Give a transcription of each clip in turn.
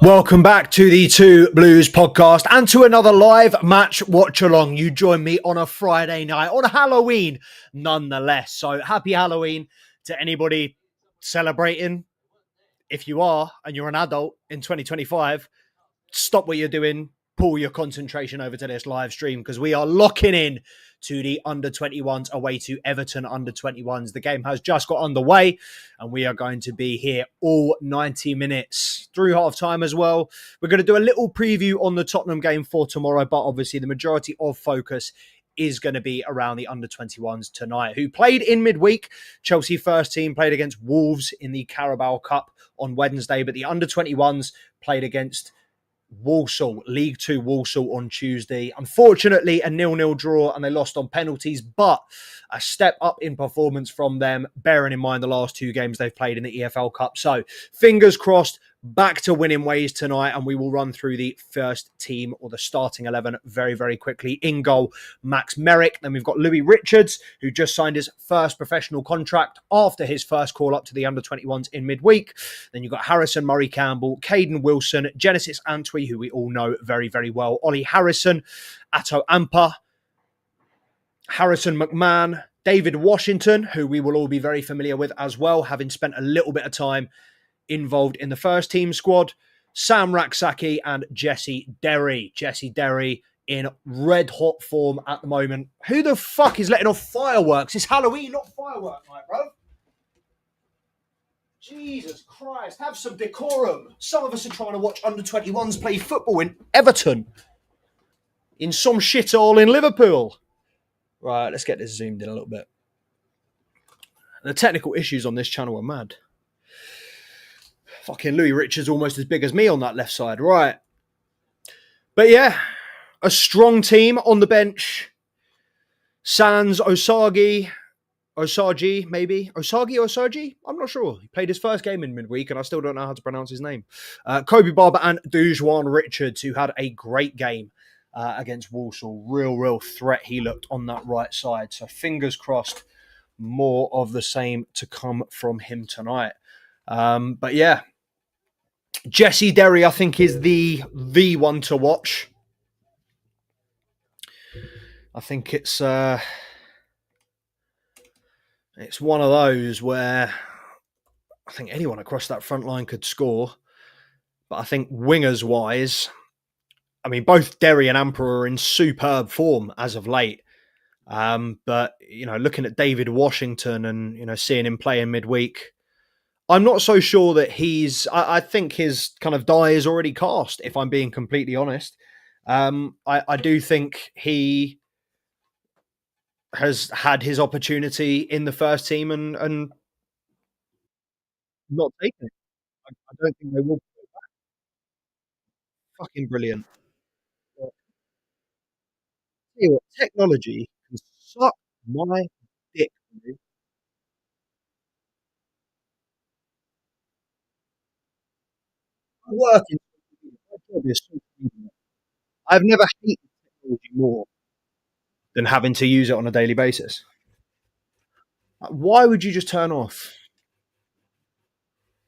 Welcome back to the Two Blues podcast and to another live match watch-along. You join me on a Friday night, on Halloween, nonetheless. So happy Halloween to anybody celebrating. If you are and you're an adult in 2025, stop what you're doing, pull your concentration over to this live stream because we are locking in to the under-21s away to Everton under-21s. The game has just got underway and we are going to be here all 90 minutes through half-time as well. We're going to do a little preview on the Tottenham game for tomorrow, but obviously the majority of focus is going to be around the under-21s tonight, who played in midweek. Chelsea first team played against Wolves in the Carabao Cup on Wednesday, but the under-21s played against Walsall, League Two Walsall on Tuesday. Unfortunately, a 0-0 draw and they lost on penalties, but a step up in performance from them, bearing in mind the last two games they've played in the EFL Cup. So, fingers crossed, back to winning ways tonight, and we will run through the first team or the starting 11 very, very quickly. In goal, Max Merrick. Then we've got Louis Richards, who just signed his first professional contract after his first call up to the under-21s in midweek. Then you've got Harrison Murray-Campbell, Caden Wilson, Genesis Antwi, who we all know very, very well, Ollie Harrison, Atto Ampa, Harrison McMahon, David Washington, who we will all be very familiar with as well, having spent a little bit of time involved in the first team squad, Sam Raksaki and Jesse Derry. Jesse Derry in red hot form at the moment. Who the fuck is letting off fireworks? It's Halloween, not firework night, bro. Jesus Christ, have some decorum. Some of us are trying to watch under-21s play football in Everton. In some shithole in Liverpool. Right, let's get this zoomed in a little bit. The technical issues on this channel are mad. Fucking Louis Richards almost as big as me on that left side. Right. But yeah, a strong team on the bench. Sans Osagi, maybe. Osagi? I'm not sure. He played his first game in midweek and I still don't know how to pronounce his name. Kobe Barber and Dujuan Richards, who had a great game against Walsall. Real threat he looked on that right side. So fingers crossed, more of the same to come from him tonight. But yeah, Jesse Derry, I think, is the one to watch. I think it's one of those where I think anyone across that front line could score. But I think wingers-wise, I mean, both Derry and Amper are in superb form as of late. But, you know, looking at David Washington and, you know, seeing him play in midweek, I'm not so sure that I think his kind of die is already cast, if I'm being completely honest. I do think he has had his opportunity in the first team and not taken it. I don't think they will. Fucking brilliant. See what, technology can suck my dick. Working. I've never hated technology more than having to use it on a daily basis. Why would you just turn off?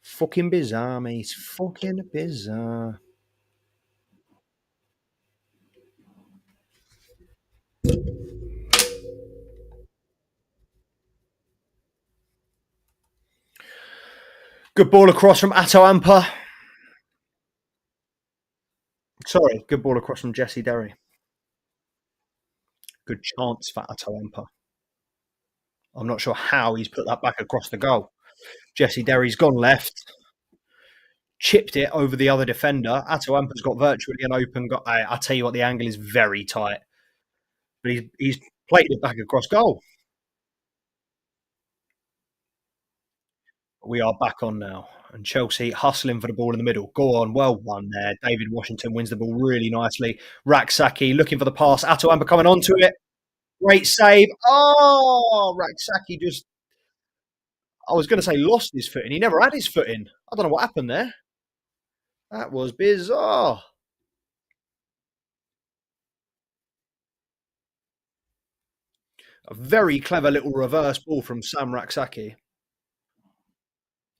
Fucking bizarre, mate. Fucking bizarre. Good ball across from Atto Ampa. Sorry, good ball across from Jesse Derry. Good chance for Atto Ampa. I'm not sure how he's put that back across the goal. Jesse Derry's gone left, chipped it over the other defender. Atto Ampa's got virtually an open goal. I tell you what, the angle is very tight. But he's played it back across goal. We are back on now. And Chelsea hustling for the ball in the middle. Go on, well won there. David Washington wins the ball really nicely. Raksaki looking for the pass. Atto Ampa coming onto it. Great save. Oh, Raksaki just, I was going to say lost his footing. He never had his footing. I don't know what happened there. That was bizarre. A very clever little reverse ball from Sam Raksaki.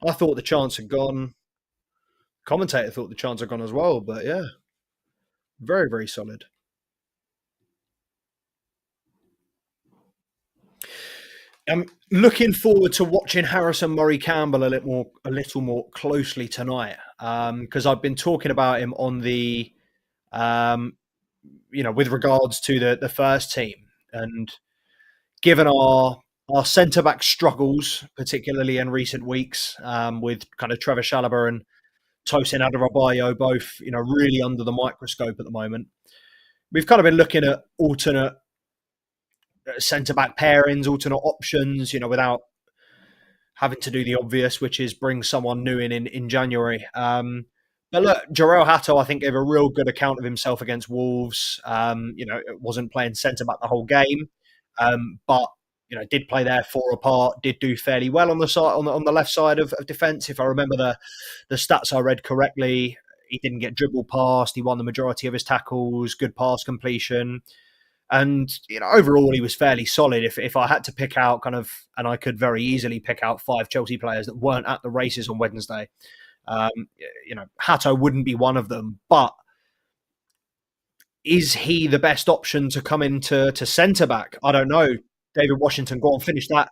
I thought the chance had gone. Commentator thought the chance had gone as well, but yeah, very, very solid. I'm looking forward to watching Harrison Murray Campbell a little more closely tonight, because I've been talking about him on the, um, with regards to the first team, and given our centre back struggles, particularly in recent weeks, with kind of Trevor Chalobah and Tosin Adarabioyo both, really under the microscope at the moment. We've kind of been looking at alternate centre back pairings, alternate options, without having to do the obvious, which is bring someone new in January. But look, Jarrell Hatto, I think, gave a real good account of himself against Wolves. It wasn't playing centre back the whole game, but did play there 4 apart. Did do fairly well on the side on the left side of defence. If I remember the stats I read correctly, he didn't get dribbled past. He won the majority of his tackles. Good pass completion. And overall, he was fairly solid. If I had to pick out and I could very easily pick out 5 Chelsea players that weren't at the races on Wednesday, um, Hatto wouldn't be one of them. But is he the best option to come into centre back? I don't know. David Washington, go on, finish that.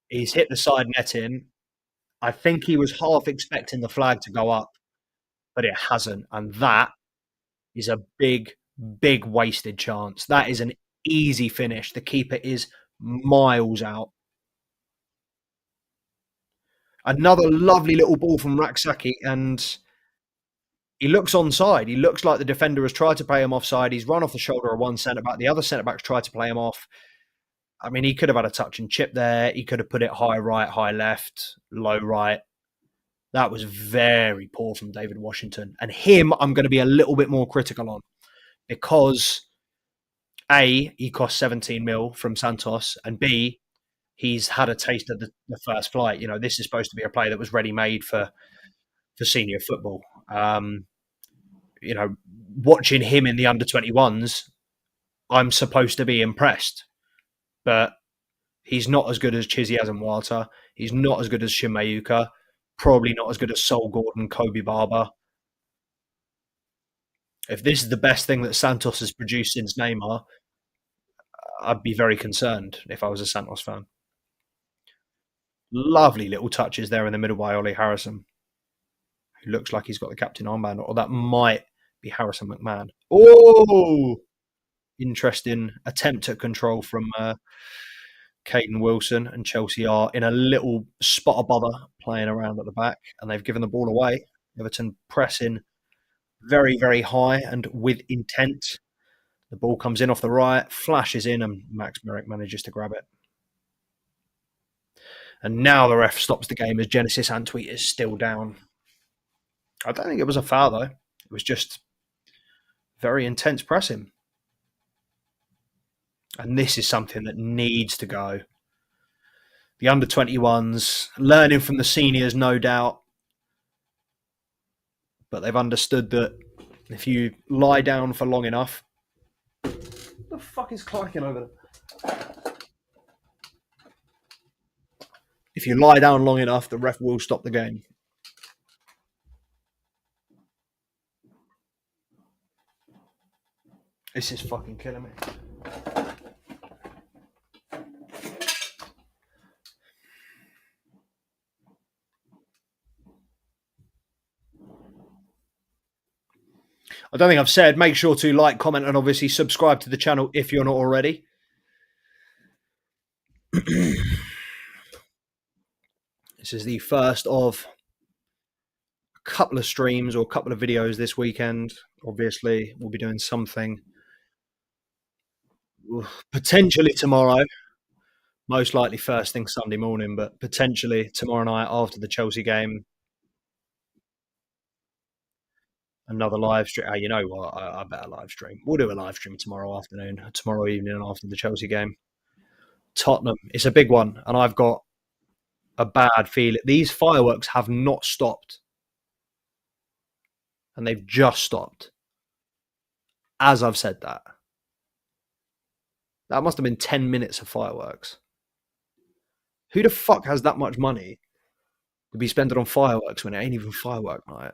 He's hit the side netting. I think he was half expecting the flag to go up, but it hasn't, and that is a big, big wasted chance. That is an easy finish. The keeper is miles out. Another lovely little ball from Raksaki, and he looks onside. He looks like the defender has tried to play him offside. He's run off the shoulder of one centre back. The other centre back's tried to play him off. I mean, he could have had a touch and chip there. He could have put it high right, high left, low right. That was very poor from David Washington. And him, I'm going to be a little bit more critical on because A, he cost 17 mil from Santos, and B, he's had a taste of the first flight. This is supposed to be a player that was ready made for senior football. Watching him in the under 21s, I'm supposed to be impressed, but he's not as good as Chizzy Walter. He's not as good as Shimayuka. Probably not as good as Sol Gordon, Kobe Barber. If this is the best thing that Santos has produced since Neymar, I'd be very concerned if I was a Santos fan. Lovely little touches there in the middle by Ollie Harrison, who looks like he's got the captain armband, or that might be Harrison McMahon. Oh, interesting attempt at control from Caden Wilson, and Chelsea are in a little spot of bother playing around at the back, and they've given the ball away. Everton pressing very, very high and with intent. The ball comes in off the right, flashes in, and Max Merrick manages to grab it. And now the ref stops the game as Genesis Antwi is still down. I don't think it was a foul, though. It was just very intense pressing. And this is something that needs to go. The under 21s, learning from the seniors, no doubt. But they've understood that if you lie down for long enough. What the fuck is clacking over there? If you lie down long enough, the ref will stop the game. This is fucking killing me. I don't think I've said, make sure to like, comment, and obviously subscribe to the channel if you're not already. This is the first of a couple of streams or a couple of videos this weekend. Obviously, we'll be doing something potentially tomorrow, most likely first thing Sunday morning, but potentially tomorrow night after the Chelsea game. Another live stream. You know what? I better live stream. We'll do a live stream tomorrow afternoon, tomorrow evening after the Chelsea game. Tottenham. It's a big one, and I've got a bad feeling. These fireworks have not stopped, and they've just stopped. As I've said that. That must have been 10 minutes of fireworks. Who the fuck has that much money to be spending on fireworks when it ain't even firework night?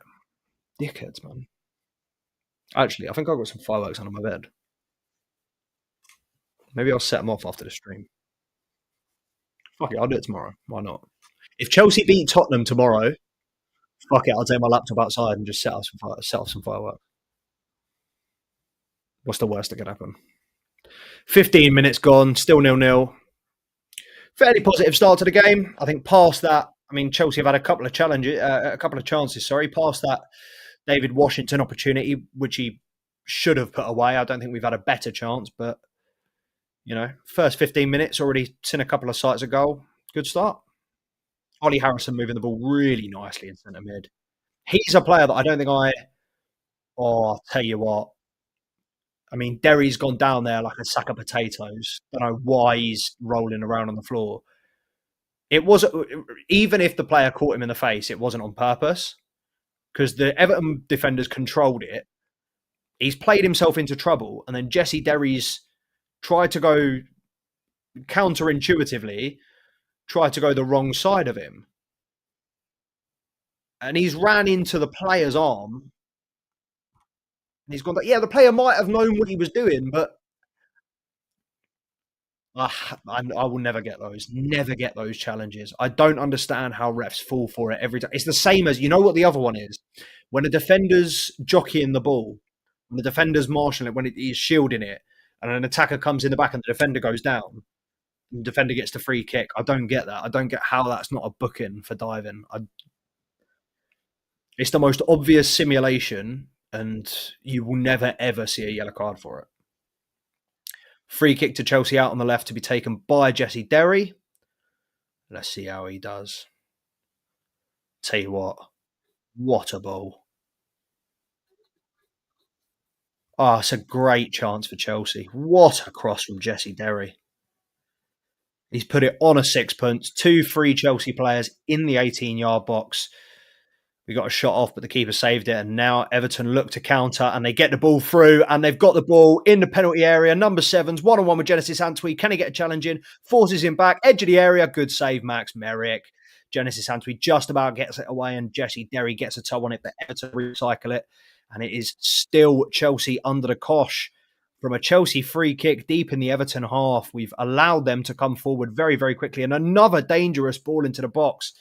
Dickheads, man. Actually, I think I've got some fireworks under my bed. Maybe I'll set them off after the stream. Fuck it, I'll do it tomorrow. Why not? If Chelsea beat Tottenham tomorrow, fuck it, I'll take my laptop outside and just set off some fireworks. What's the worst that could happen? 15 minutes gone, still 0-0. Fairly positive start to the game. I think past that, I mean, Chelsea have had a couple of chances. Sorry, past that David Washington opportunity, which he should have put away. I don't think we've had a better chance, but first 15 minutes already seen a couple of sights of goal. Good start. Ollie Harrison moving the ball really nicely in centre mid. He's a player that I don't think I'll tell you what. I mean, Derry's gone down there like a sack of potatoes. Don't know why he's rolling around on the floor. It wasn't, even if the player caught him in the face, it wasn't on purpose because the Everton defenders controlled it. He's played himself into trouble, and then Jesse Derry's tried to go counterintuitively, tried to go the wrong side of him. And he's ran into the player's arm. And he's gone, yeah, the player might have known what he was doing, but I will never get those challenges. I don't understand how refs fall for it every time. It's the same as, you know what the other one is? When a defender's jockeying the ball, when the defender's marshalling it, when he's shielding it, and an attacker comes in the back and the defender goes down, and the defender gets the free kick. I don't get that. I don't get how that's not a booking for diving. It's the most obvious simulation, and you will never, ever see a yellow card for it. Free kick to Chelsea out on the left to be taken by Jesse Derry. Let's see how he does. Tell you what a ball. Oh, it's a great chance for Chelsea. What a cross from Jesse Derry. He's put it on a sixpence. 2 free Chelsea players in the 18-yard box. We got a shot off, but the keeper saved it. And now Everton look to counter, and they get the ball through, and they've got the ball in the penalty area. Number 7's one-on-one with Genesis Antwi. Can he get a challenge in? Forces him back. Edge of the area. Good save, Max Merrick. Genesis Antwi just about gets it away, and Jesse Derry gets a toe on it, but Everton recycle it. And it is still Chelsea under the cosh. From a Chelsea free kick deep in the Everton half, we've allowed them to come forward very, very quickly. And another dangerous ball into the box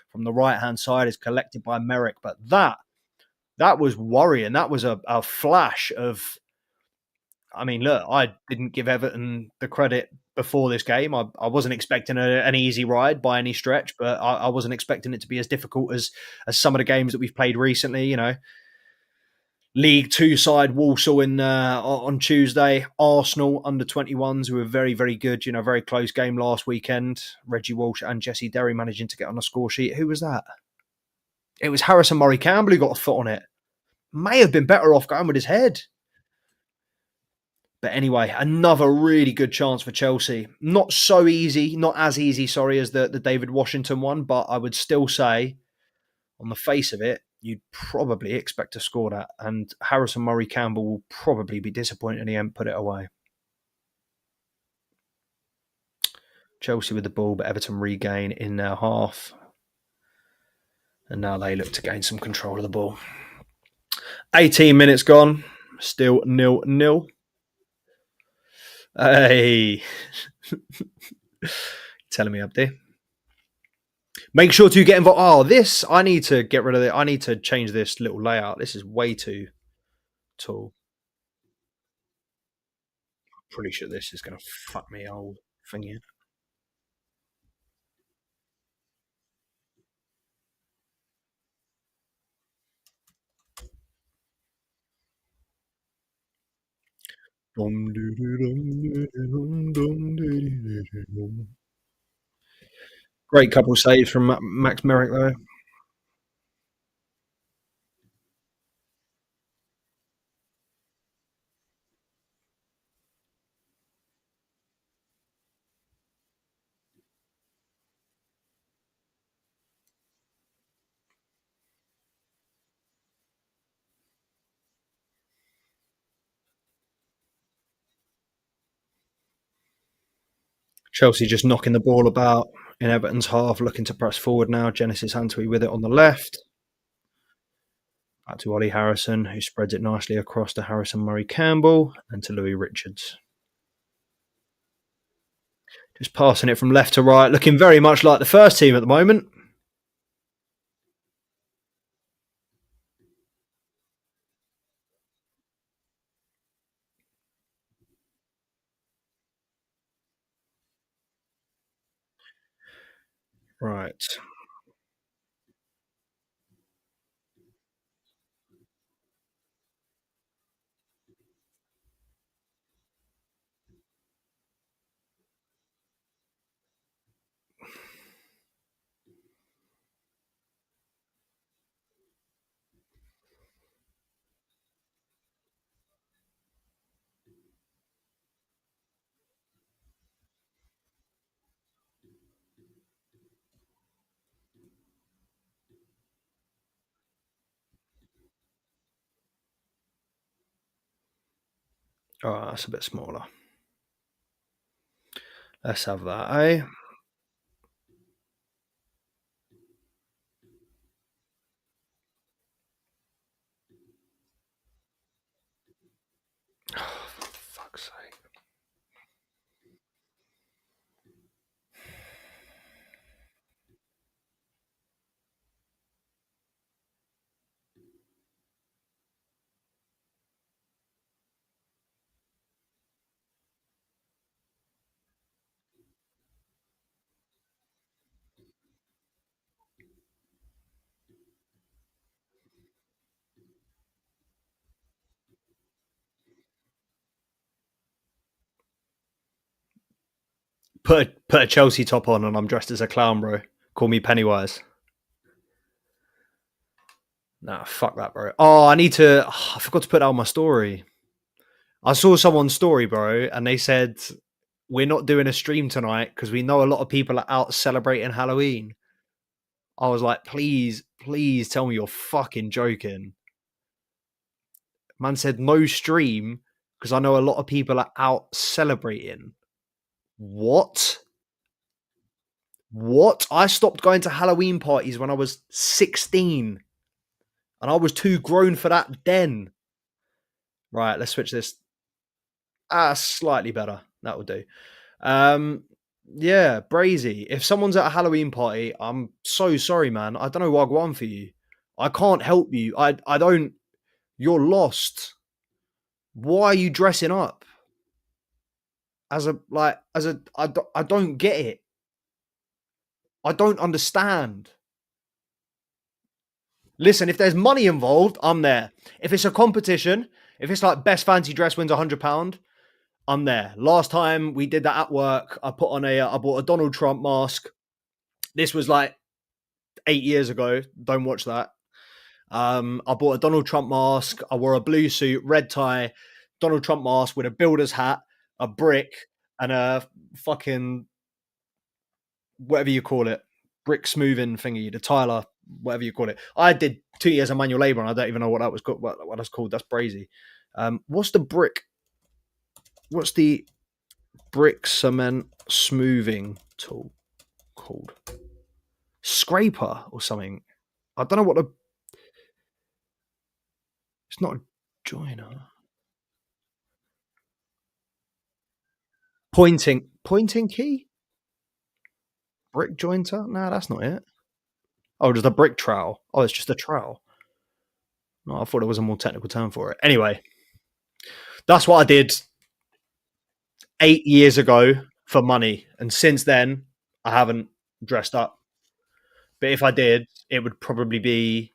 from the right-hand side is collected by Merrick. But that was worrying. That was a flash of... I mean, look, I didn't give Everton the credit before this game. I wasn't expecting an easy ride by any stretch, but I wasn't expecting it to be as difficult as some of the games that we've played recently, League 2 side Walsall on Tuesday. Arsenal under-21s who were very, very good. Very close game last weekend. Reggie Walsh and Jesse Derry managing to get on the score sheet. Who was that? It was Harrison Murray Campbell who got a foot on it. May have been better off going with his head. But anyway, another really good chance for Chelsea. Not as easy, as the David Washington one, but I would still say, on the face of it, you'd probably expect to score that. And Harrison Murray Campbell will probably be disappointed he hadn't put it away. Chelsea with the ball, but Everton regain in their half. And now they look to gain some control of the ball. 18 minutes gone. Still 0-0. Hey. Telling me, Abdi. Make sure to get involved. Oh, I need to get rid of it. I need to change this little layout. This is way too tall. I'm pretty sure this is going to fuck me old thing here. Great couple saves from Max Merrick, though. Chelsea just knocking the ball about. in Everton's half, looking to press forward now. Genesis Antwi with it on the left. Back to Ollie Harrison, who spreads it nicely across to Harrison Murray Campbell and to Louis Richards. Just passing it from left to right, looking very much like the first team at the moment. Right. Oh, that's a bit smaller. Let's have that, eh? Oh, for fuck's sake. Put a Chelsea top on and I'm dressed as a clown, bro. Call me Pennywise. Nah, fuck that, bro. Oh, I need to. Oh, I forgot to put that on my story. I saw someone's story, bro, and they said we're not doing a stream tonight because we know a lot of people are out celebrating Halloween. I was like, please, please tell me you're fucking joking. Man said no stream because I know a lot of people are out celebrating. What? What? I stopped going to Halloween parties when I was 16 and I was too grown for that then. Right, let's switch this. Slightly better. That will do. Yeah, Brazy. If someone's at a Halloween party, I'm so sorry, man. I don't know what I want for you. I can't help you. I don't. You're lost. Why are you dressing up as a like as a? I don't get it. I don't understand. Listen, if there's money involved, I'm there. If it's a competition, if it's like best fancy dress wins £100, I'm there. Last time we did that at work, I bought a Donald Trump mask. This was like 8 years ago. Don't watch that. I bought a Donald Trump mask. I wore a blue suit, red tie, Donald Trump mask with a builder's hat, a brick, and a fucking whatever you call it, brick smoothing thingy, the Tyler, whatever you call it. I did 2 years of manual labor, and I don't even know what that was called. What that's called? That's brazy. What's the brick? What's the brick cement smoothing tool called? Scraper or something. I don't know what the. It's not a joiner. Pointing key. Brick jointer? Nah, that's not it. Oh, just a brick trowel. Oh, it's just a trowel. No, I thought there was a more technical term for it. Anyway, that's what I did 8 years ago for money, and since then I haven't dressed up. But if I did, it would probably be.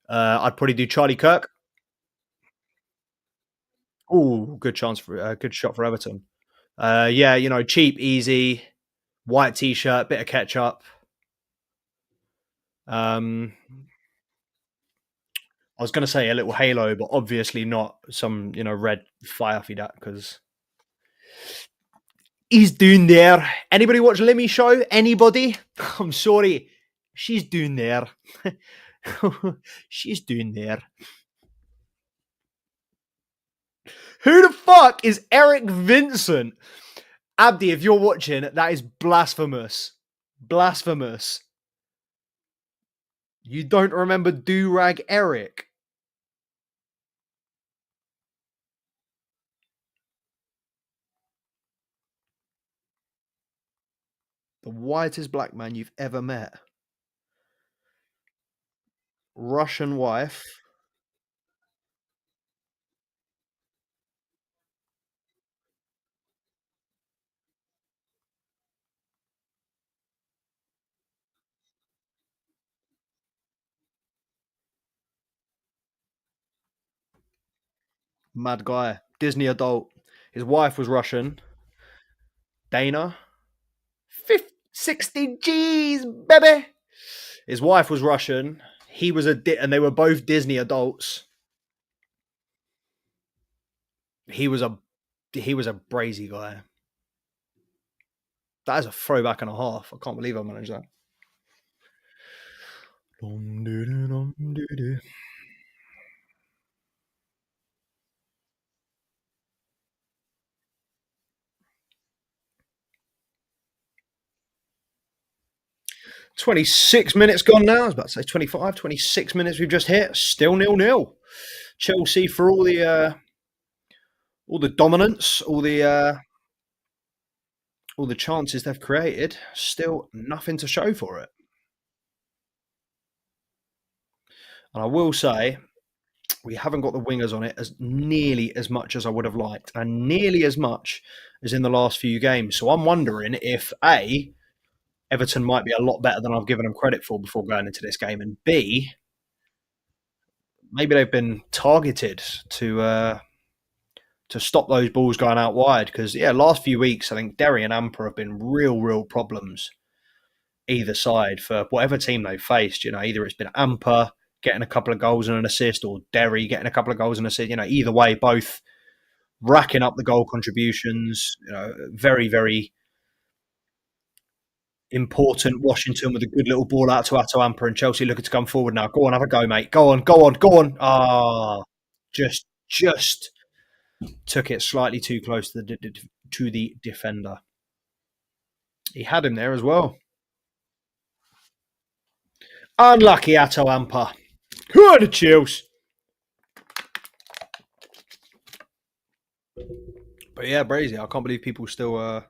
I'd probably do Charlie Kirk. Oh, good chance for good shot for Everton. Yeah, cheap, easy, white t-shirt, bit of ketchup. I was going to say a little halo, but obviously not some red fire for that because he's doing there. Anybody watch Lemmy show? Anybody? I'm sorry, she's doing there. She's doing there. Who the fuck is Eric Vincent? Abdi, if you're watching, that is blasphemous. Blasphemous. You don't remember Durag Eric? The whitest black man you've ever met. Russian wife. Mad guy. Disney adult. His wife was Russian. Dana. 60 G's, baby. His wife was Russian. He was and they were both Disney adults. He was a brazy guy. That is a throwback and a half. I can't believe I managed that. 26 minutes gone now. I was about to say 25, 26 minutes we've just hit. Still 0-0. Chelsea for all the dominance, all the chances they've created, still nothing to show for it. And I will say, we haven't got the wingers on it as nearly as much as I would have liked, and nearly as much as in the last few games. So I'm wondering if Everton might be a lot better than I've given them credit for before going into this game, and B, maybe they've been targeted to stop those balls going out wide. Because last few weeks I think Derry and Amper have been real problems either side for whatever team they've faced. Either it's been Amper getting a couple of goals and an assist, or Derry getting a couple of goals and an assist. Either way, both racking up the goal contributions. Very important. Washington with a good little ball out to Atto Amper, and Chelsea looking to come forward now. Go on, have a go, mate. Go on. Just took it slightly too close to the defender. He had him there as well. Unlucky Atto Amper. Good Chills. But yeah, Brazy, I can't believe people still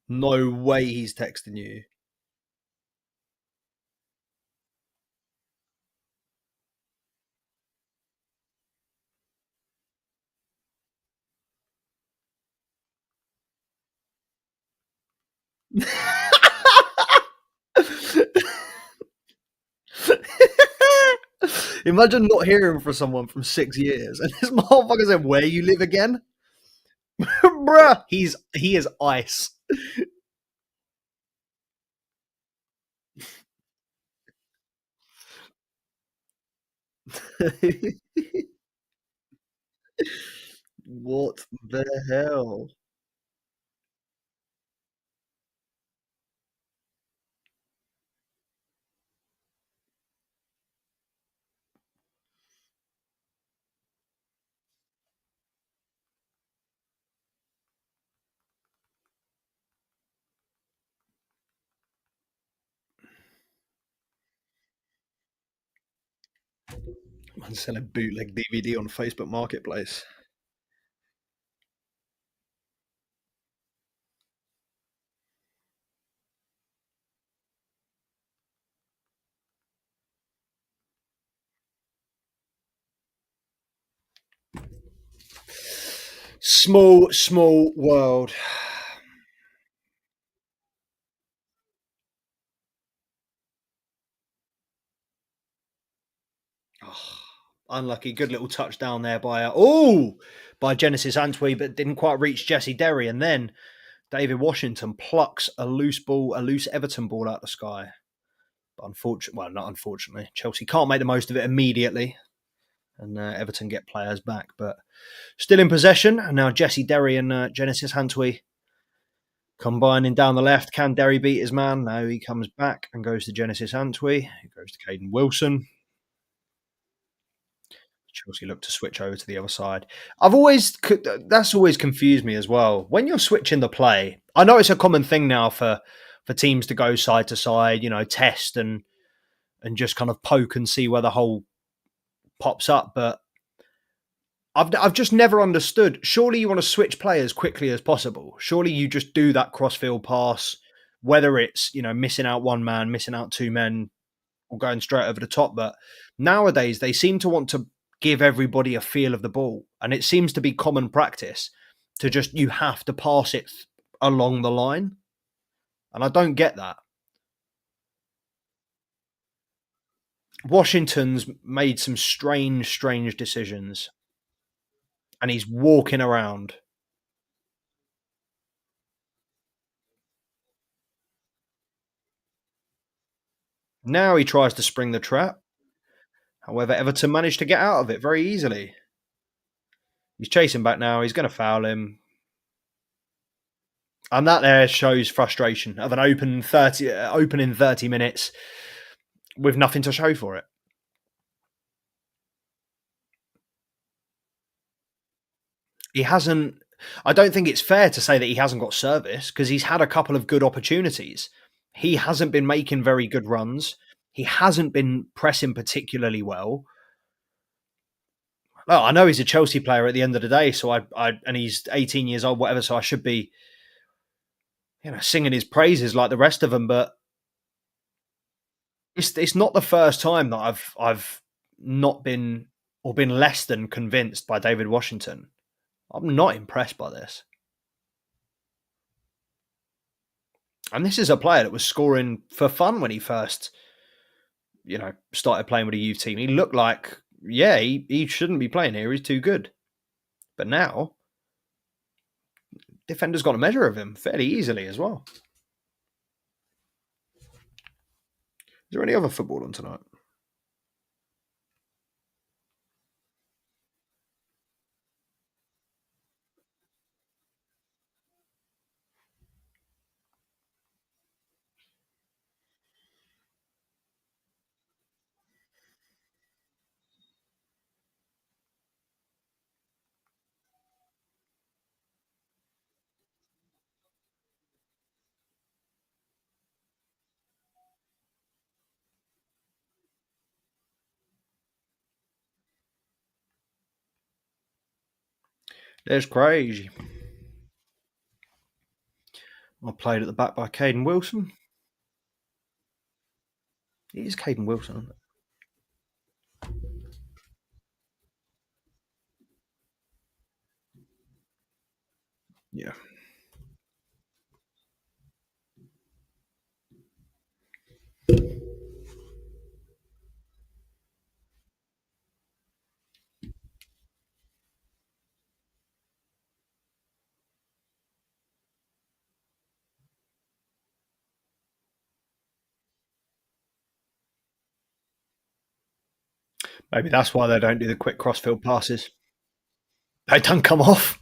no way he's texting you. Imagine not hearing from someone from 6 years and this motherfucker said, "Where you live again?" Bruh, he is ice. What the hell? Man selling bootleg DVD on Facebook Marketplace. Small world. Oh, unlucky. Good little touchdown there by Genesis Antwi, but didn't quite reach Jesse Derry. And then David Washington plucks a loose Everton ball out the sky. But not unfortunately. Chelsea can't make the most of it immediately. And Everton get players back. But still in possession. And now Jesse Derry and Genesis Antwi combining down the left. Can Derry beat his man? No, he comes back and goes to Genesis Antwi. He goes to Caden Wilson. Chelsea look to switch over to the other side. That's always confused me as well. When you're switching the play, I know it's a common thing now for for teams to go side to side, test and just kind of poke and see where the hole pops up. But I've just never understood. Surely you want to switch players quickly as possible. Surely you just do that crossfield pass, whether it's missing out one man, missing out two men, or going straight over the top. But nowadays they seem to want to give everybody a feel of the ball, and it seems to be common practice to just you have to pass it along the line, and I don't get that. Washington's made some strange decisions, and he's walking around. Now he tries to spring the trap. However, Everton managed to get out of it very easily. He's chasing back now. He's going to foul him. And that there shows frustration of an open in 30 minutes with nothing to show for it. He hasn't. I don't think it's fair to say that he hasn't got service because he's had a couple of good opportunities. He hasn't been making very good runs. He hasn't been pressing particularly well. Well, I know he's a Chelsea player at the end of the day, so and he's 18 years old, whatever. So I should be, singing his praises like the rest of them. But it's not the first time that I've not been or been less than convinced by David Washington. I'm not impressed by this. And this is a player that was scoring for fun when he first, started playing with a youth team. He looked like, he shouldn't be playing here. He's too good. But now, defenders got a measure of him fairly easily as well. Is there any other football on tonight? There's crazy. I played at the back by Caden Wilson. It is Caden Wilson, isn't it? Yeah. Maybe that's why they don't do the quick crossfield passes. They don't come off.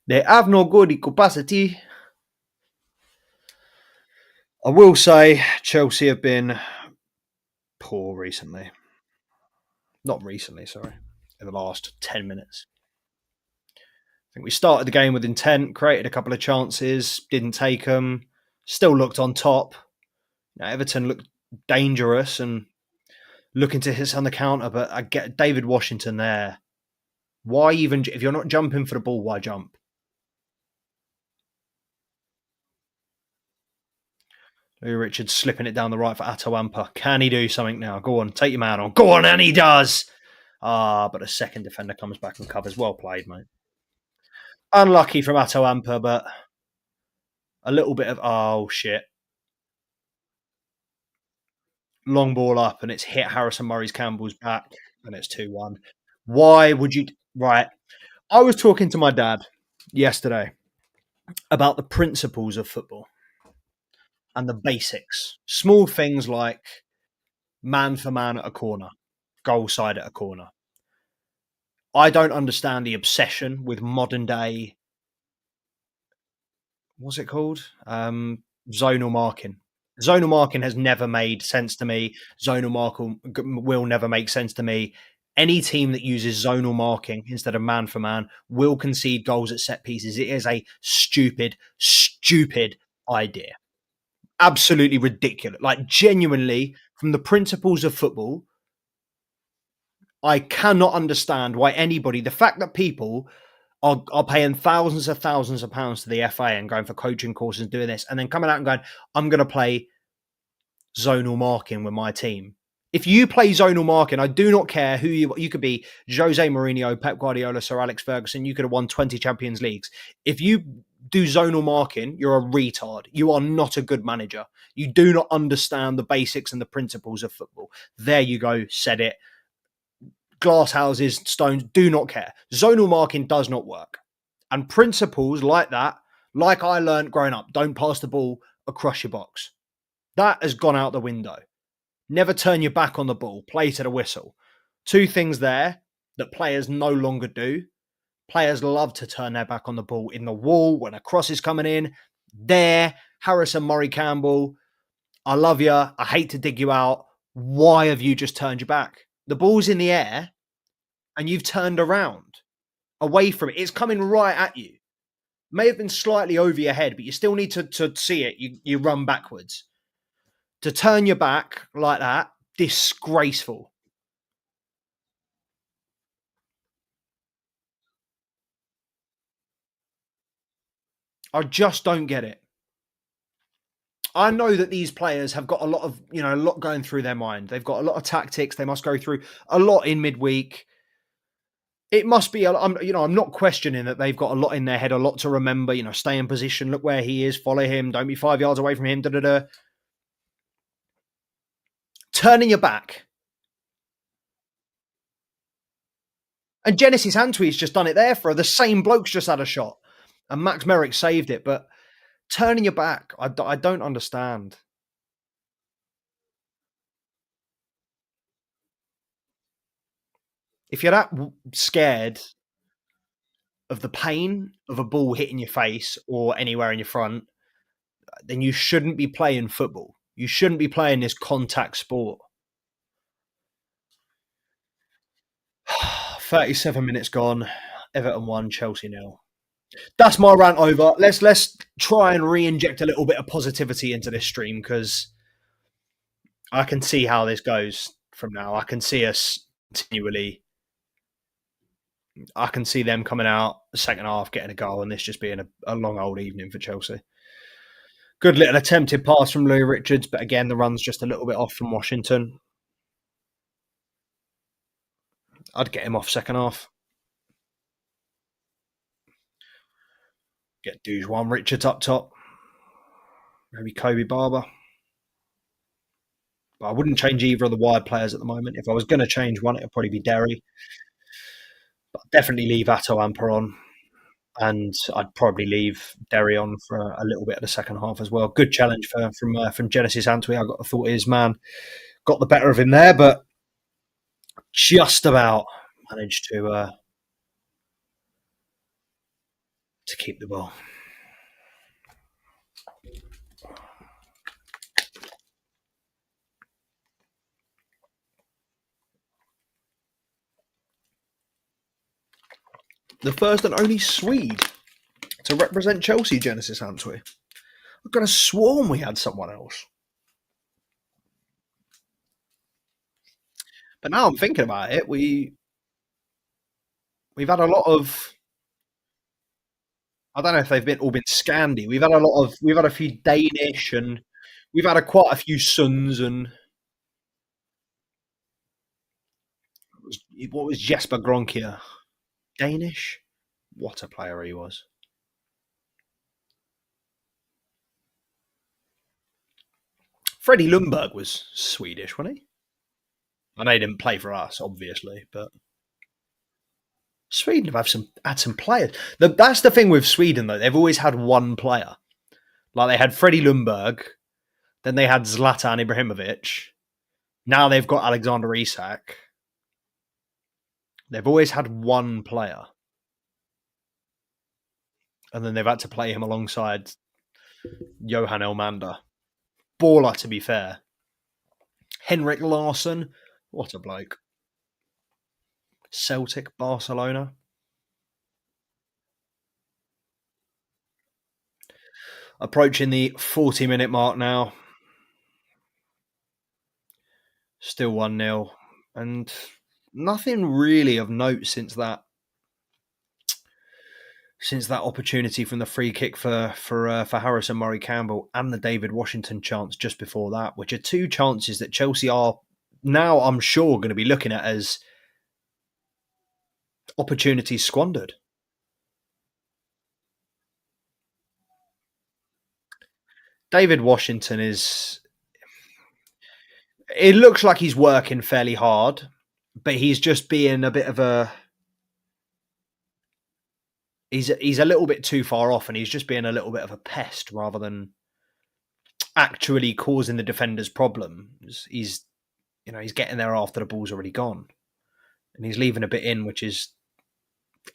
They have no good capacity. I will say Chelsea have been poor recently. Not recently, sorry. In the last 10 minutes. I think we started the game with intent, created a couple of chances, didn't take them, still looked on top. Everton looked dangerous and looking to hit on the counter, but I get David Washington there. Why even, if you're not jumping for the ball, why jump? Louis Richards slipping it down the right for Atawampa. Can he do something now? Go on, take your man on. Go on, and he does. But a second defender comes back and covers. Well played, mate. Unlucky from Atawampa, but a little bit of, oh, shit. Long ball up, and it's hit Harrison Murray's Campbell's back, and it's 2-1. Why would you... Right. I was talking to my dad yesterday about the principles of football and the basics. Small things like man for man at a corner, goal side at a corner. I don't understand the obsession with modern day, what's it called? Zonal marking. Zonal marking has never made sense to me. Zonal marking will never make sense to me. Any team that uses zonal marking instead of man for man will concede goals at set pieces. It is a stupid, stupid idea. Absolutely ridiculous. Like, genuinely, from the principles of football, I cannot understand why anybody, the fact that people are paying thousands of pounds to the FA and going for coaching courses and doing this, and then coming out and going, I'm going to play zonal marking with my team. If you play zonal marking, I do not care who you could be, Jose Mourinho, Pep Guardiola, Sir Alex Ferguson. You could have won 20 Champions Leagues. If you do zonal marking, you're a retard. You are not a good manager. You do not understand the basics and the principles of football. There you go. Said it. Glass houses, stones, do not care. Zonal marking does not work. And principles like that, like I learned growing up, don't pass the ball across your box. That has gone out the window. Never turn your back on the ball. Play to the whistle. Two things there that players no longer do. Players love to turn their back on the ball in the wall when a cross is coming in. There, Harrison Murray Campbell, I love you. I hate to dig you out. Why have you just turned your back? The ball's in the air and you've turned around away from it. It's coming right at you. May have been slightly over your head, but you still need to see it. You run backwards. To turn your back like that, disgraceful. I just don't get it. I know that these players have got a lot of, a lot going through their mind. They've got a lot of tactics. They must go through a lot in midweek. It must be, I'm not questioning that they've got a lot in their head, a lot to remember, stay in position, look where he is, follow him, don't be 5 yards away from him, da-da-da. Turning your back. And Genesis Antwi's just done it there for her. The same bloke's just had a shot. And Max Merrick saved it. But turning your back, I don't understand. If you're that scared of the pain of a ball hitting your face or anywhere in your front, then you shouldn't be playing football. You shouldn't be playing this contact sport. 37 minutes gone. Everton 1, Chelsea 0. That's my rant over. Let's try and re-inject a little bit of positivity into this stream, because I can see how this goes from now. I can see us continually. I can see them coming out the second half, getting a goal, and this just being a long old evening for Chelsea. Good little attempted pass from Louis Richards, but again, the run's just a little bit off from Washington. I'd get him off second half. Get Dujuan Richards up top. Maybe Kobe Barber. But I wouldn't change either of the wide players at the moment. If I was going to change one, it would probably be Derry. But I'd definitely leave Atto Amper on. And I'd probably leave Derry on for a little bit of the second half as well. Good challenge from Genesis Antwi. I thought his man got the better of him there, but just about managed to keep the ball. The first and only Swede to represent Chelsea, Genesis Antwi. I could have sworn we had someone else. But now I'm thinking about it, we've had a lot of, I don't know if they've all been Scandi. We've had a few Danish, and we've had quite a few Suns, and what was Jesper Gronkia? Danish? What a player he was. Freddie Lundberg was Swedish, wasn't he? I know he didn't play for us, obviously, but Sweden have had some players. That's the thing with Sweden, though. They've always had one player. Like, they had Freddie Lundberg, then they had Zlatan Ibrahimovic. Now they've got Alexander Isak. They've always had one player. And then they've had to play him alongside Johan Elmander. Baller, to be fair. Henrik Larsson, what a bloke. Celtic, Barcelona. Approaching the 40-minute mark now. Still 1-0. And nothing really of note since that opportunity from the free kick for Harrison Murray Campbell and the David Washington chance just before that, which are two chances that Chelsea are now, I'm sure, going to be looking at as opportunities squandered. David Washington is. It looks like he's working fairly hard, but he's just being a bit of a. He's a little bit too far off, and he's just being a little bit of a pest rather than actually causing the defenders problems. He's getting there after the ball's already gone, and he's leaving a bit in, which is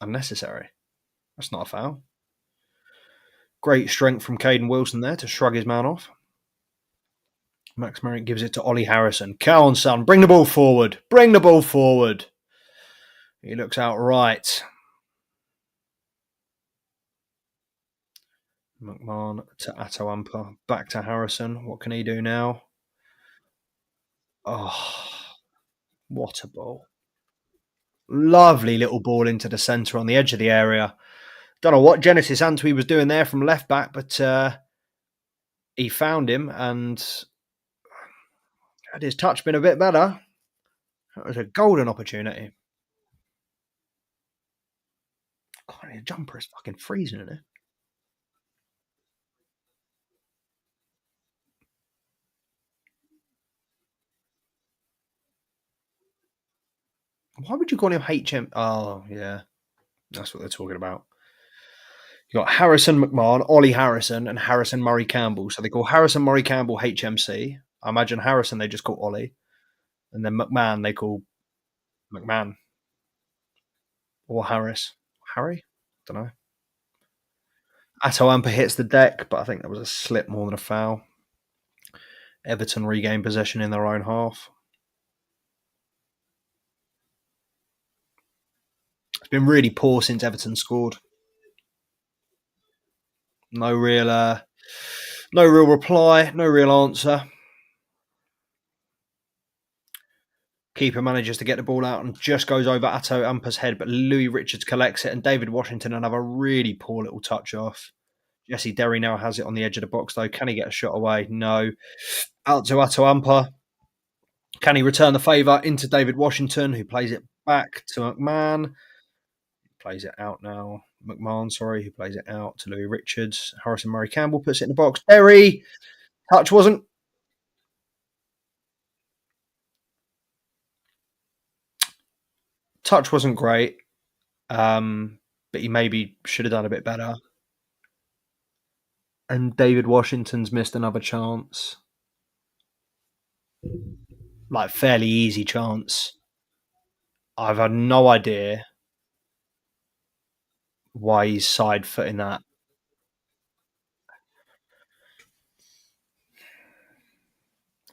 unnecessary. That's not a foul. Great strength from Caden Wilson there to shrug his man off. Max Merrick gives it to Ollie Harrison. Come on, son. Bring the ball forward. Bring the ball forward. He looks out right. McMahon to Atoampa. Back to Harrison. What can he do now? Oh, what a ball. Lovely little ball into the centre on the edge of the area. Don't know what Genesis Antwi was doing there from left back, but he found him, and had his touch been a bit better, that was a golden opportunity. God, the jumper is fucking freezing in it. Why would you call him HM? Oh, yeah. That's what they're talking about. You got Harrison McMahon, Ollie Harrison, and Harrison Murray Campbell. So they call Harrison Murray Campbell HMC. I imagine Harrison they just call Ollie. And then McMahon they call McMahon. Or Harris. Harry? Don't know. Atoampa hits the deck, but I think that was a slip more than a foul. Everton regain possession in their own half. It's been really poor since Everton scored. No real reply, no real answer. Keeper manages to get the ball out and just goes over Atoampa's head, but Louis Richards collects it, and David Washington another really poor little touch off. Jesse Derry now has it on the edge of the box, though. Can he get a shot away? No. Out to Atoampa. Can he return the favour into David Washington, who plays it back to McMahon? Plays it out now. McMahon, sorry, who plays it out to Louis Richards. Harrison Murray Campbell puts it in the box. Derry. Touch wasn't great, but he maybe should have done a bit better. And David Washington's missed another chance. Like, fairly easy chance. I've had no idea why he's side footing that.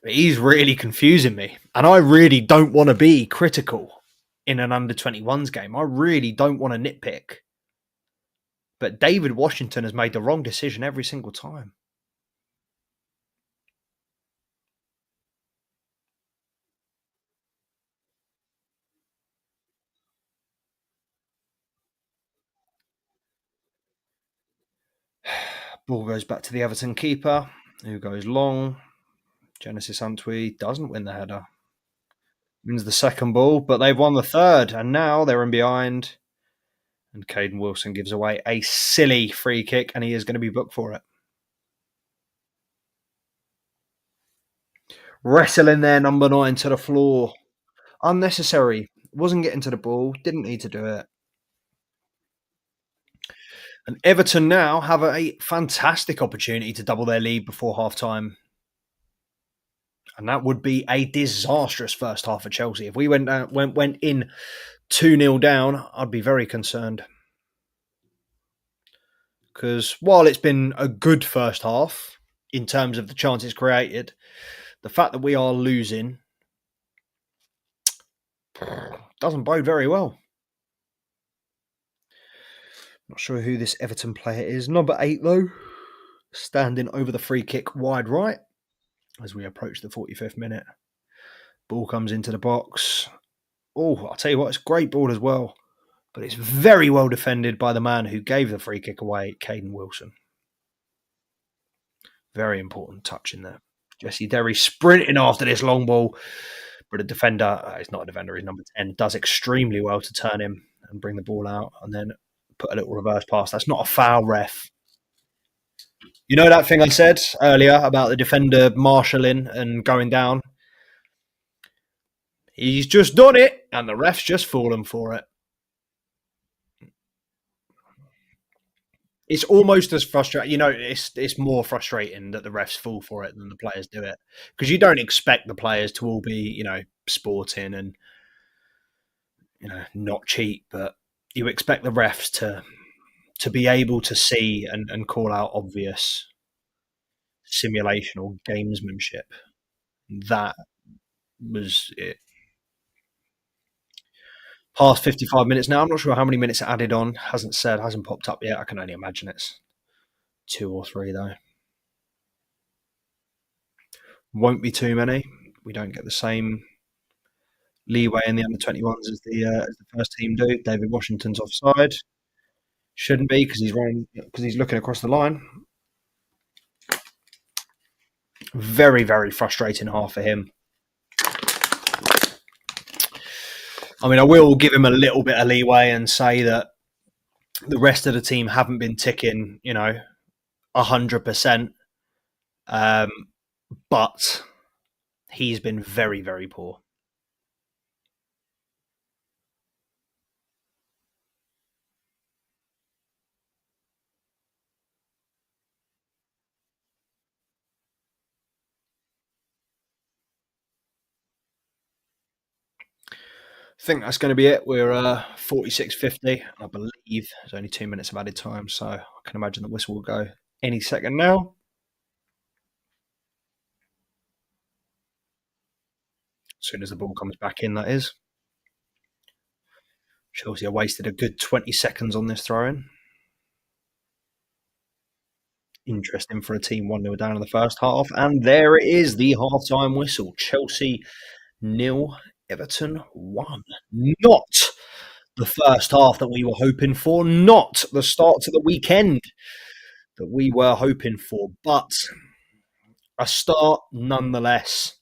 He's really confusing me. And I really don't want to be critical in an under-21s game. I really don't want to nitpick. But David Washington has made the wrong decision every single time. Ball goes back to the Everton keeper, who goes long. Genesis Antwi doesn't win the header. Wins the second ball, but they've won the third, and now they're in behind. And Caden Wilson gives away a silly free kick, and he is going to be booked for it. Wrestling their number 9 to the floor. Unnecessary. Wasn't getting to the ball. Didn't need to do it. And Everton now have a fantastic opportunity to double their lead before half-time. And that would be a disastrous first half for Chelsea. If we went in 2-0 down, I'd be very concerned. Because while it's been a good first half in terms of the chances created, the fact that we are losing Doesn't bode very well. Not sure who this Everton player is. Number 8, though, standing over the free kick wide right as we approach the 45th minute. Ball comes into the box. Oh, I'll tell you what, it's a great ball as well. But it's very well defended by the man who gave the free kick away, Caden Wilson. Very important touch in there. Jesse Derry sprinting after this long ball. But a defender, he's not a defender, he's number 10, does extremely well to turn him and bring the ball out and then put a little reverse pass. That's not a foul, ref. You know that thing I said earlier about the defender marshalling and going down? He's just done it and the ref's just fallen for it. It's almost as frustrating. You know, it's more frustrating that the refs fall for it than the players do it. Because you don't expect the players to all be, you know, sporting and, you know, not cheat, but you expect the refs to be able to see and call out obvious simulation or gamesmanship. That was it. Past 55 minutes now. I'm not sure how many minutes it added on. Hasn't said, hasn't popped up yet. I can only imagine it's 2 or 3, though. Won't be too many. We don't get the same leeway in the under-21s as the first team do. David Washington's offside. Shouldn't be because he's looking across the line. Very, very frustrating half for him. I mean, I will give him a little bit of leeway and say that the rest of the team haven't been ticking, you know, 100%. But he's been very, very poor. I think that's going to be it. We're 46.50. I believe there's only 2 minutes of added time, so I can imagine the whistle will go any second now. As soon as the ball comes back in, that is. Chelsea have wasted a good 20 seconds on this throw-in. Interesting for a team 1-0 down in the first half. And there it is, the half-time whistle. Chelsea 0, Everton 1. Not the first half that we were hoping for, not the start to the weekend that we were hoping for, but a start nonetheless.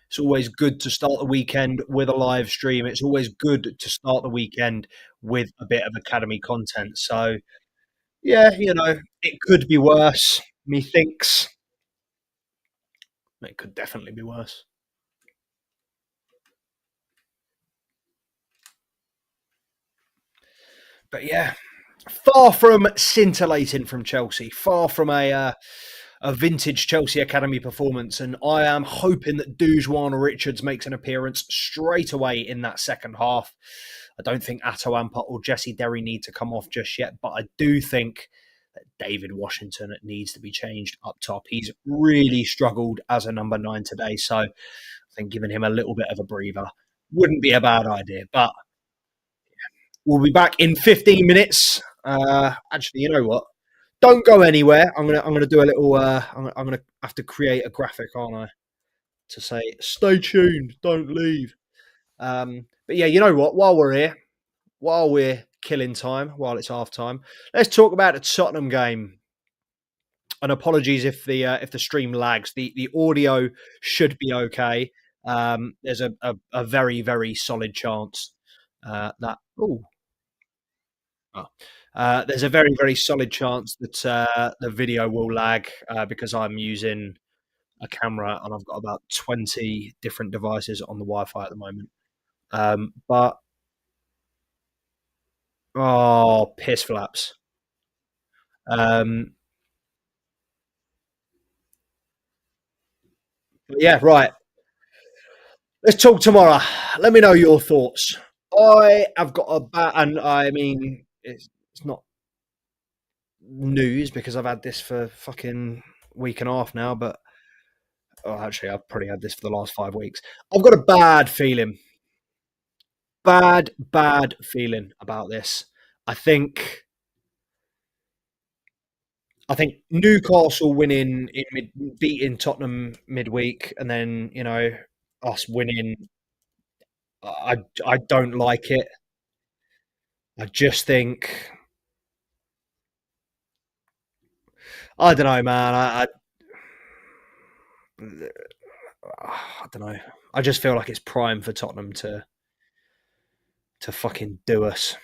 It's always good to start the weekend with a live stream. It's always good to start the weekend with a bit of academy content. So, yeah, you know, it could be worse. Methinks it could definitely be worse. But yeah, far from scintillating from Chelsea, far from a vintage Chelsea Academy performance. And I am hoping that Dujuan Richards makes an appearance straight away in that second half. I don't think Atto Ampot or Jesse Derry need to come off just yet, but I do think that David Washington needs to be changed up top. He's really struggled as a number 9 today, so I think giving him a little bit of a breather wouldn't be a bad idea. But we'll be back in 15 minutes. Actually, you know what? Don't go anywhere. I'm gonna do a little. I'm gonna have to create a graphic, aren't I, to say stay tuned, don't leave. But yeah, you know what? While we're here, while we're killing time, while it's half time, let's talk about the Tottenham game. And apologies if the stream lags. The audio should be okay. There's a very, very solid chance that. Oh, there's a very, very solid chance that the video will lag because I'm using a camera and I've got about 20 different devices on the Wi-Fi at the moment. But oh, piss flaps. Yeah, right. Let's talk tomorrow. Let me know your thoughts. I have got a and I mean, it's not news because I've had this for fucking week and a half now, but actually, I've probably had this for the last 5 weeks. I've got a bad feeling. bad feeling about this. I think I think Newcastle winning in beating Tottenham midweek, and then us winning. I don't like it. I just think I don't know, man. I don't know. I just feel like it's prime for Tottenham to fucking do us.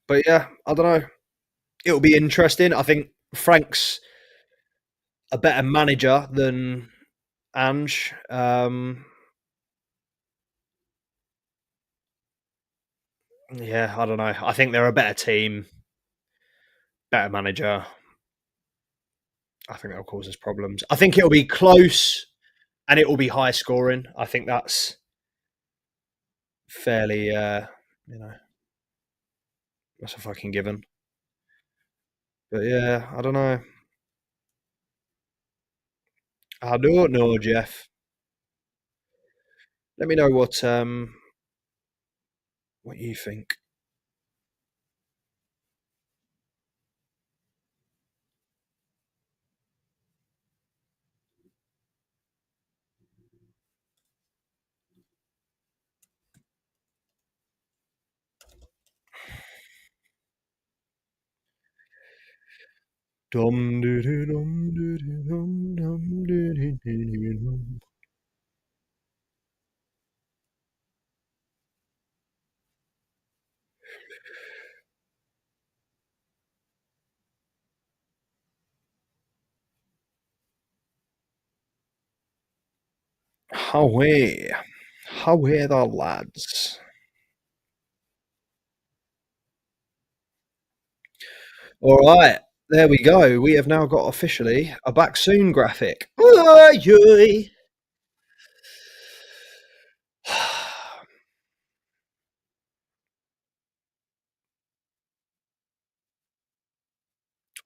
But yeah, I don't know. It'll be interesting. I think Frank's a better manager than Ange. Yeah, I don't know. I think they're a better team, better manager. I think that'll cause us problems. I think it'll be close and it will be high scoring. I think that's fairly, you know, that's a fucking given. But yeah, I don't know. I don't know, Jeff. Let me know what you think. Dum doo doo dum doo doo dum dum doo doo doo doo dum. Away, away the lads. All right, there we go. We have now got officially a back soon graphic. Oi, oi.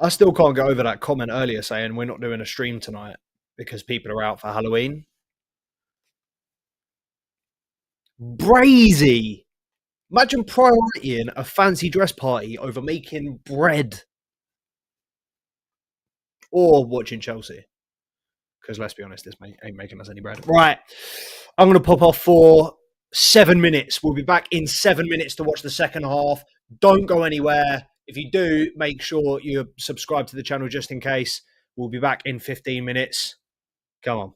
I still can't get over that comment earlier saying we're not doing a stream tonight because people are out for Halloween. Brazy. Imagine prioritying a fancy dress party over making bread or watching Chelsea. Because let's be honest, this ain't making us any bread. Right. I'm going to pop off for 7 minutes. We'll be back in 7 minutes to watch the second half. Don't go anywhere. If you do, make sure you subscribe to the channel just in case. We'll be back in 15 minutes. Come on.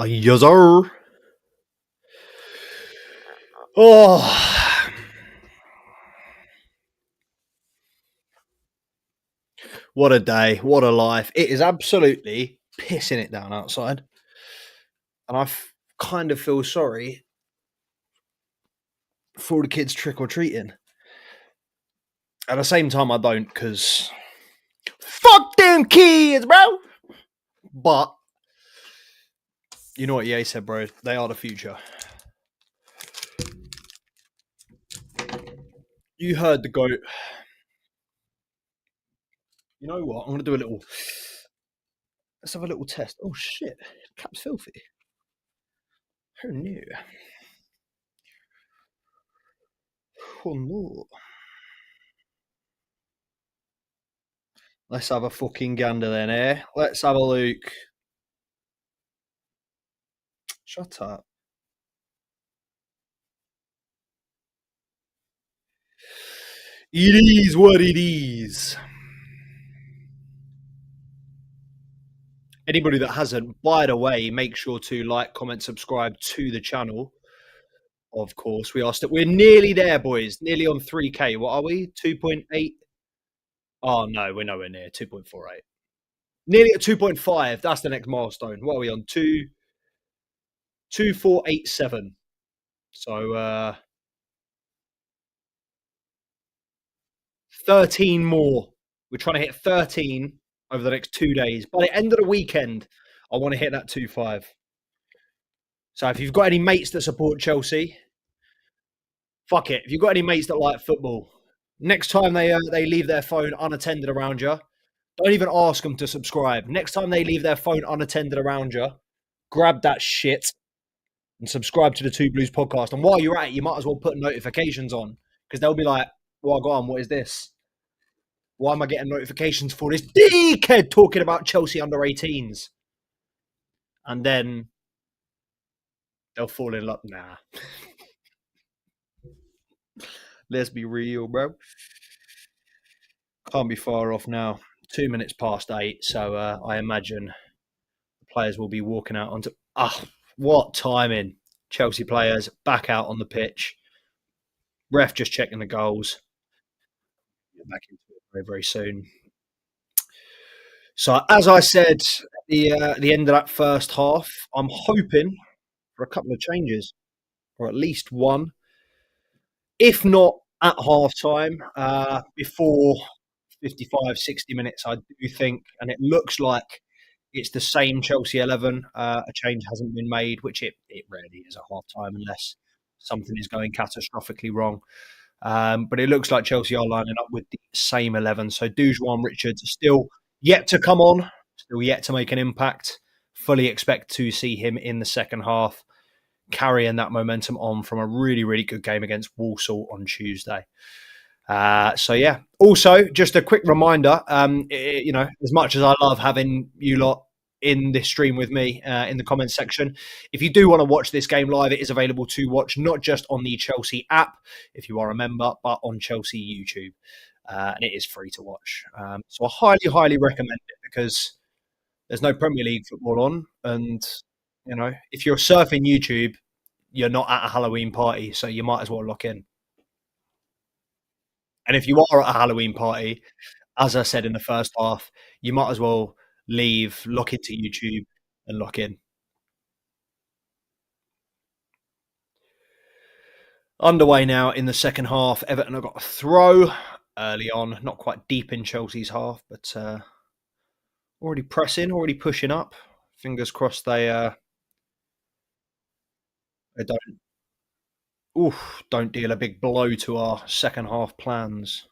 Yes, sir. Oh, what a day. What a life. It is absolutely pissing it down outside. And kind of feel sorry for all the kids trick or treating. At the same time, I don't because fuck them kids, bro. But you know what EA said, bro? They are the future. You heard the goat. You know what? I'm going to do a little. Let's have a little test. Oh, shit. Cap's filthy. Who knew? Oh, no. Let's have a fucking gander then, eh? Let's have a look. Shut up. It is what it is. Anybody that hasn't, by the way, make sure to like, comment, subscribe to the channel. Of course, we're nearly there, boys. Nearly on 3K. What are we? 2.8. Oh no, we're nowhere near 2.48. Nearly at 2.5. That's the next milestone. What are we on? 2487. So 13 more. We're trying to hit 13 over the next 2 days. By the end of the weekend, I want to hit that 2.5. So if you've got any mates that support Chelsea, fuck it. If you've got any mates that like football, next time they leave their phone unattended around you, don't even ask them to subscribe. Next time they leave their phone unattended around you, grab that shit and subscribe to the Two Blues podcast. And while you're at it, you might as well put notifications on because they'll be like, well, go on, what is this? Why am I getting notifications for this dickhead talking about Chelsea under 18s? And then they'll fall in love. Nah. Let's be real, bro. Can't be far off now. 2 minutes past 8. So I imagine the players will be walking out onto. What timing. Chelsea players back out on the pitch. Ref just checking the goals. Back into it very, very soon. So, as I said at the end of that first half, I'm hoping for a couple of changes, or at least one, if not at half time, before 55, 60 minutes, I do think, and it looks like it's the same Chelsea 11. A change hasn't been made, which it rarely is at half time unless something is going catastrophically wrong. But it looks like Chelsea are lining up with the same 11. So Dujuan Richards is still yet to come on, still yet to make an impact. Fully expect to see him in the second half, carrying that momentum on from a really, really good game against Walsall on Tuesday. So yeah. Also, just a quick reminder. As much as I love having you lot in this stream with me in the comments section, if you do want to watch this game live, it is available to watch not just on the Chelsea app, if you are a member, but on Chelsea YouTube, and it is free to watch. So I highly, highly recommend it because there's no Premier League football on, and if you're surfing YouTube, you're not at a Halloween party, so you might as well lock in. And if you are at a Halloween party, as I said in the first half, you might as well leave, lock into YouTube, and lock in. Underway now in the second half. Everton have got a throw early on, not quite deep in Chelsea's half, but already pressing, already pushing up. Fingers crossed they don't deal a big blow to our second half plans,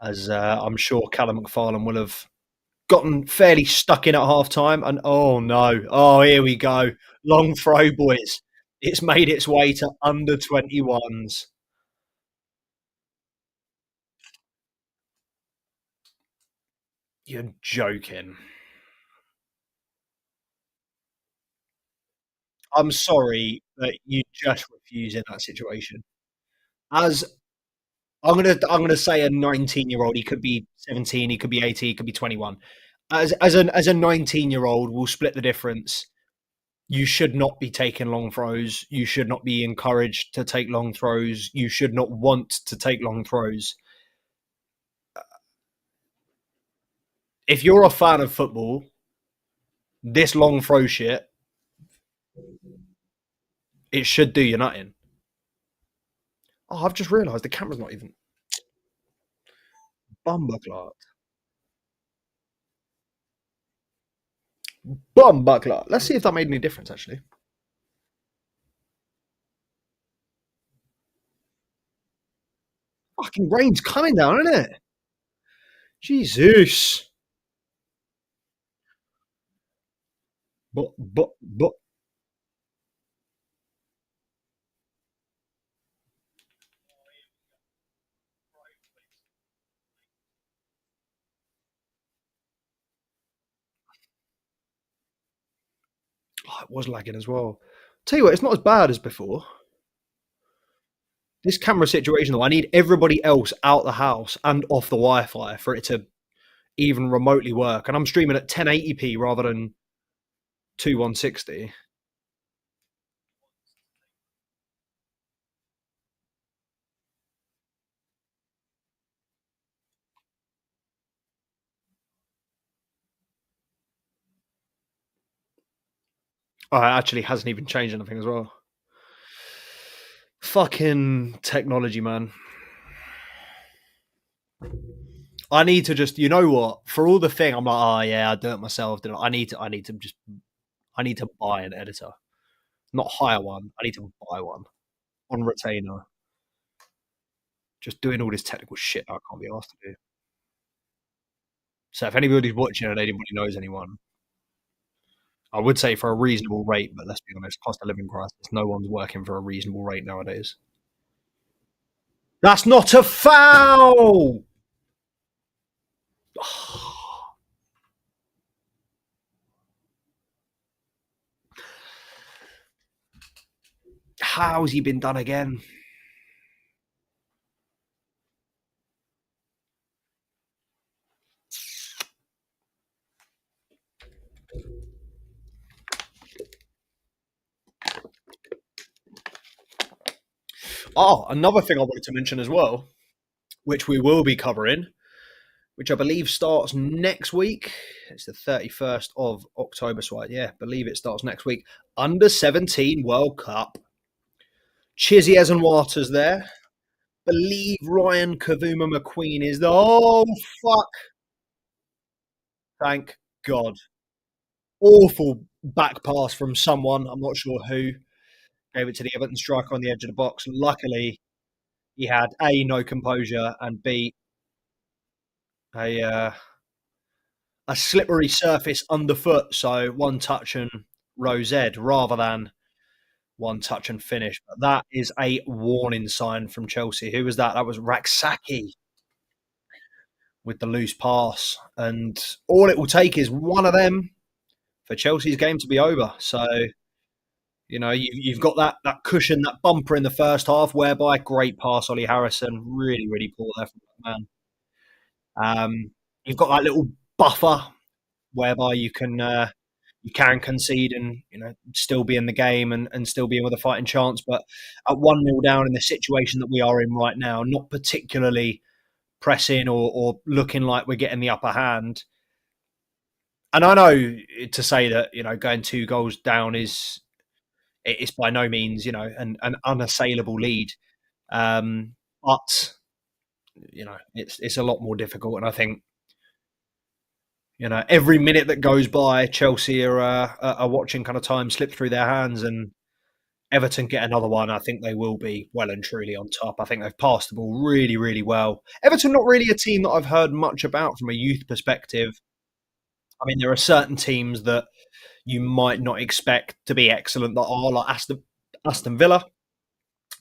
as I'm sure Callum McFarlane will have gotten fairly stuck in at half time. And oh no, here we go. Long throw, boys. It's made its way to under 21s. You're joking. I'm sorry that you just refuse in that situation. As I'm gonna say a 19-year-old, he could be 17, he could be 18, he could be 21. As a 19-year-old, we'll split the difference. You should not be taking long throws. You should not be encouraged to take long throws. You should not want to take long throws. If you're a fan of football, this long throw shit, it should do you nothing. Oh, I've just realised the camera's not even bumbuckler. Bumbuckler. Let's see if that made any difference, actually. Fucking rain's coming down, isn't it? Jesus. But. Oh, it was lagging as well. Tell you what, it's not as bad as before. This camera situation, though, I need everybody else out the house and off the Wi-Fi for it to even remotely work. And I'm streaming at 1080p rather than 2160. Oh, it actually hasn't even changed anything as well. Fucking technology, man. I need to just, you know what? For all the thing, I'm like, oh yeah, I do it myself. I need to buy an editor, not hire one. I need to buy one on retainer. Just doing all this technical shit I can't be asked to do. So if anybody's watching and anybody knows anyone, I would say for a reasonable rate, but let's be honest, cost of living crisis, no one's working for a reasonable rate nowadays. That's not a foul. How's he been done again? Oh, another thing I wanted to mention as well, which we will be covering, which I believe starts next week. It's the 31st of October, so yeah, believe it starts next week. Under 17 World Cup. Chizzy and Waters there. Believe Ryan Kavuma McQueen is the. Oh, fuck. Thank God. Awful back pass from someone. I'm not sure who. Gave it to the Everton striker on the edge of the box. Luckily, he had A, no composure, and B, a a slippery surface underfoot. So one touch and Rose Ed rather than one touch and finish. But that is a warning sign from Chelsea. Who was that? That was Raksaki with the loose pass. And all it will take is one of them for Chelsea's game to be over. So, you know, you've got that cushion, that bumper in the first half, whereby great pass, Ollie Harrison. Really, really poor there from that man. You've got that little buffer whereby you can concede and still be in the game and still be in with a fighting chance. But at 1-0 down in the situation that we are in right now, not particularly pressing or looking like we're getting the upper hand. And I know to say that going 2 goals down is by no means an unassailable lead, but it's a lot more difficult. And I think every minute that goes by, Chelsea are watching kind of time slip through their hands, and Everton get another one. I think they will be well and truly on top. I think they've passed the ball really, really well. Everton, not really a team that I've heard much about from a youth perspective. I mean, there are certain teams that you might not expect to be excellent that are like Aston Villa,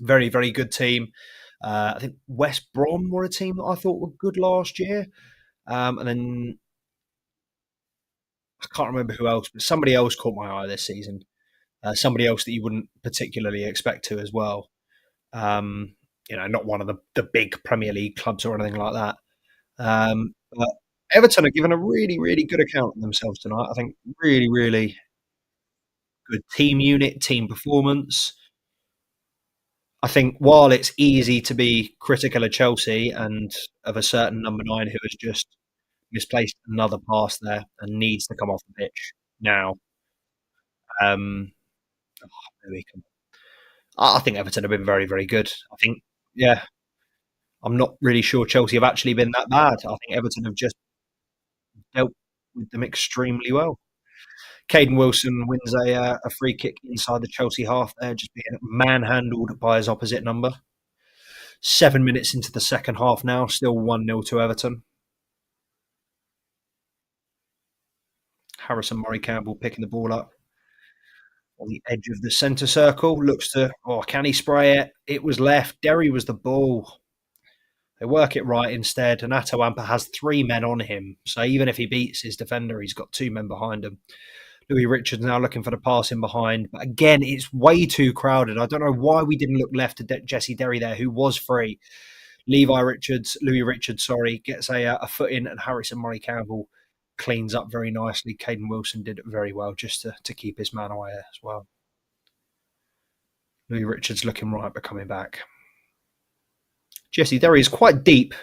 very, very good team. I think West Brom were a team that I thought were good last year. And then I can't remember who else, but somebody else caught my eye this season. Somebody else that you wouldn't particularly expect to as well. Not one of the big Premier League clubs or anything like that. But Everton are given a really, really good account of themselves tonight. I think really, really good team unit, team performance. I think while it's easy to be critical of Chelsea and of a certain number 9 who has just misplaced another pass there and needs to come off the pitch now, um, we can I think Everton have been very, very good. I think, yeah, I'm not really sure Chelsea have actually been that bad. I think Everton have just dealt with them extremely well. Caden Wilson wins a free kick inside the Chelsea half there, just being manhandled by his opposite number. 7 minutes into the second half now, still 1-0 to Everton. Harrison Murray Campbell picking the ball up on the edge of the centre circle. Looks to, can he spray it? It was left. Derry was the ball. They work it right instead, and Atawampa has 3 men on him. So even if he beats his defender, he's got 2 men behind him. Louis Richards now looking for the pass in behind. But again, it's way too crowded. I don't know why we didn't look left to Jesse Derry there, who was free. Louis Richards, gets a foot in, and Harrison Murray Campbell cleans up very nicely. Caden Wilson did it very well just to keep his man away as well. Louis Richards looking right, but coming back. Jesse Derry is quite deep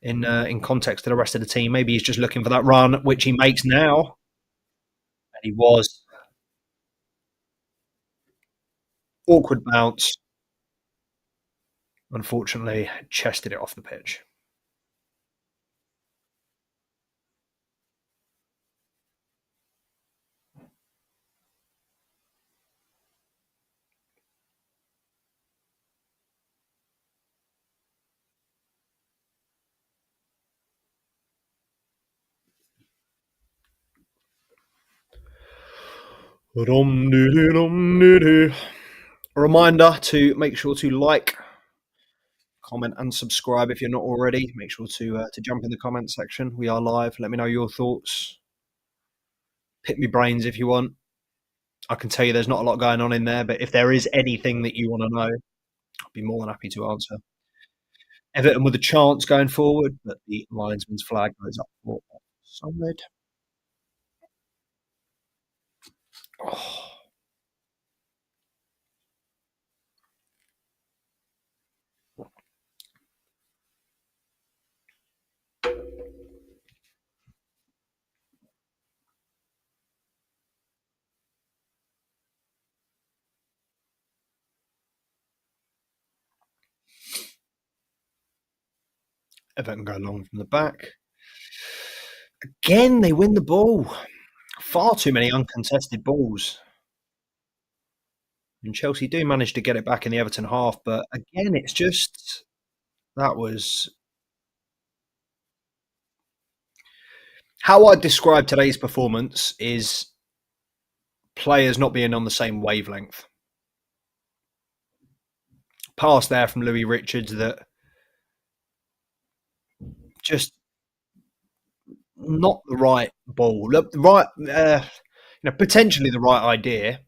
in context to the rest of the team. Maybe he's just looking for that run, which he makes now. And he was. Awkward bounce. Unfortunately, chested it off the pitch. A reminder to make sure to like, comment, and subscribe if you're not already. Make sure to jump in the comment section. We are live. Let me know your thoughts. Pick me brains if you want. I can tell you there's not a lot going on in there, but if there is anything that you want to know, I'd be more than happy to answer. Everton with a chance going forward, but the linesman's flag goes up for offside. Oh. Everton go long from the back. Again, they win the ball. Far too many uncontested balls. And Chelsea do manage to get it back in the Everton half, but again, it's just that was how I describe today's performance is players not being on the same wavelength. Pass there from Louis Richards that just not the right ball, potentially the right idea,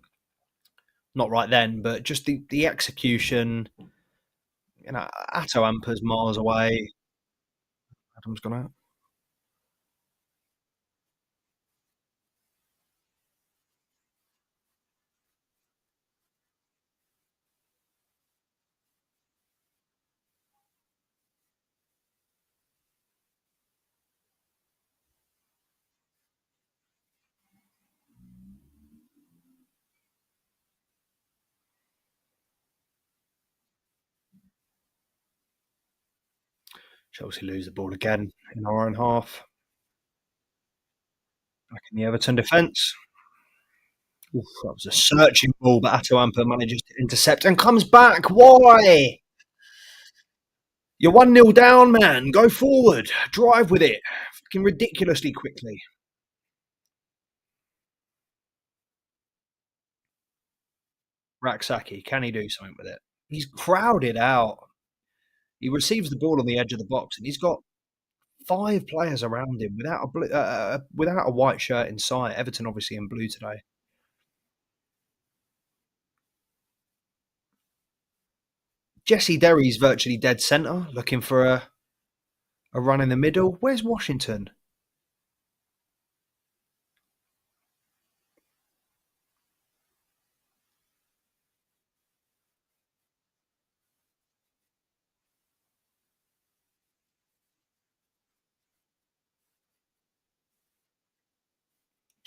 not right then, but just the execution. Atto Ampa's miles away. Adam's gone out. Chelsea lose the ball again in our own half. Back in the Everton defence. That was a searching ball, but Atto Ampa manages to intercept and comes back. Why? You're 1-0 down, man. Go forward. Drive with it. Fucking ridiculously quickly. Raksaki, can he do something with it? He's crowded out. He receives the ball on the edge of the box, and he's got 5 players around him without a white shirt in sight. Everton obviously in blue today. Jesse Derry's virtually dead centre, looking for a run in the middle. Where's Washington?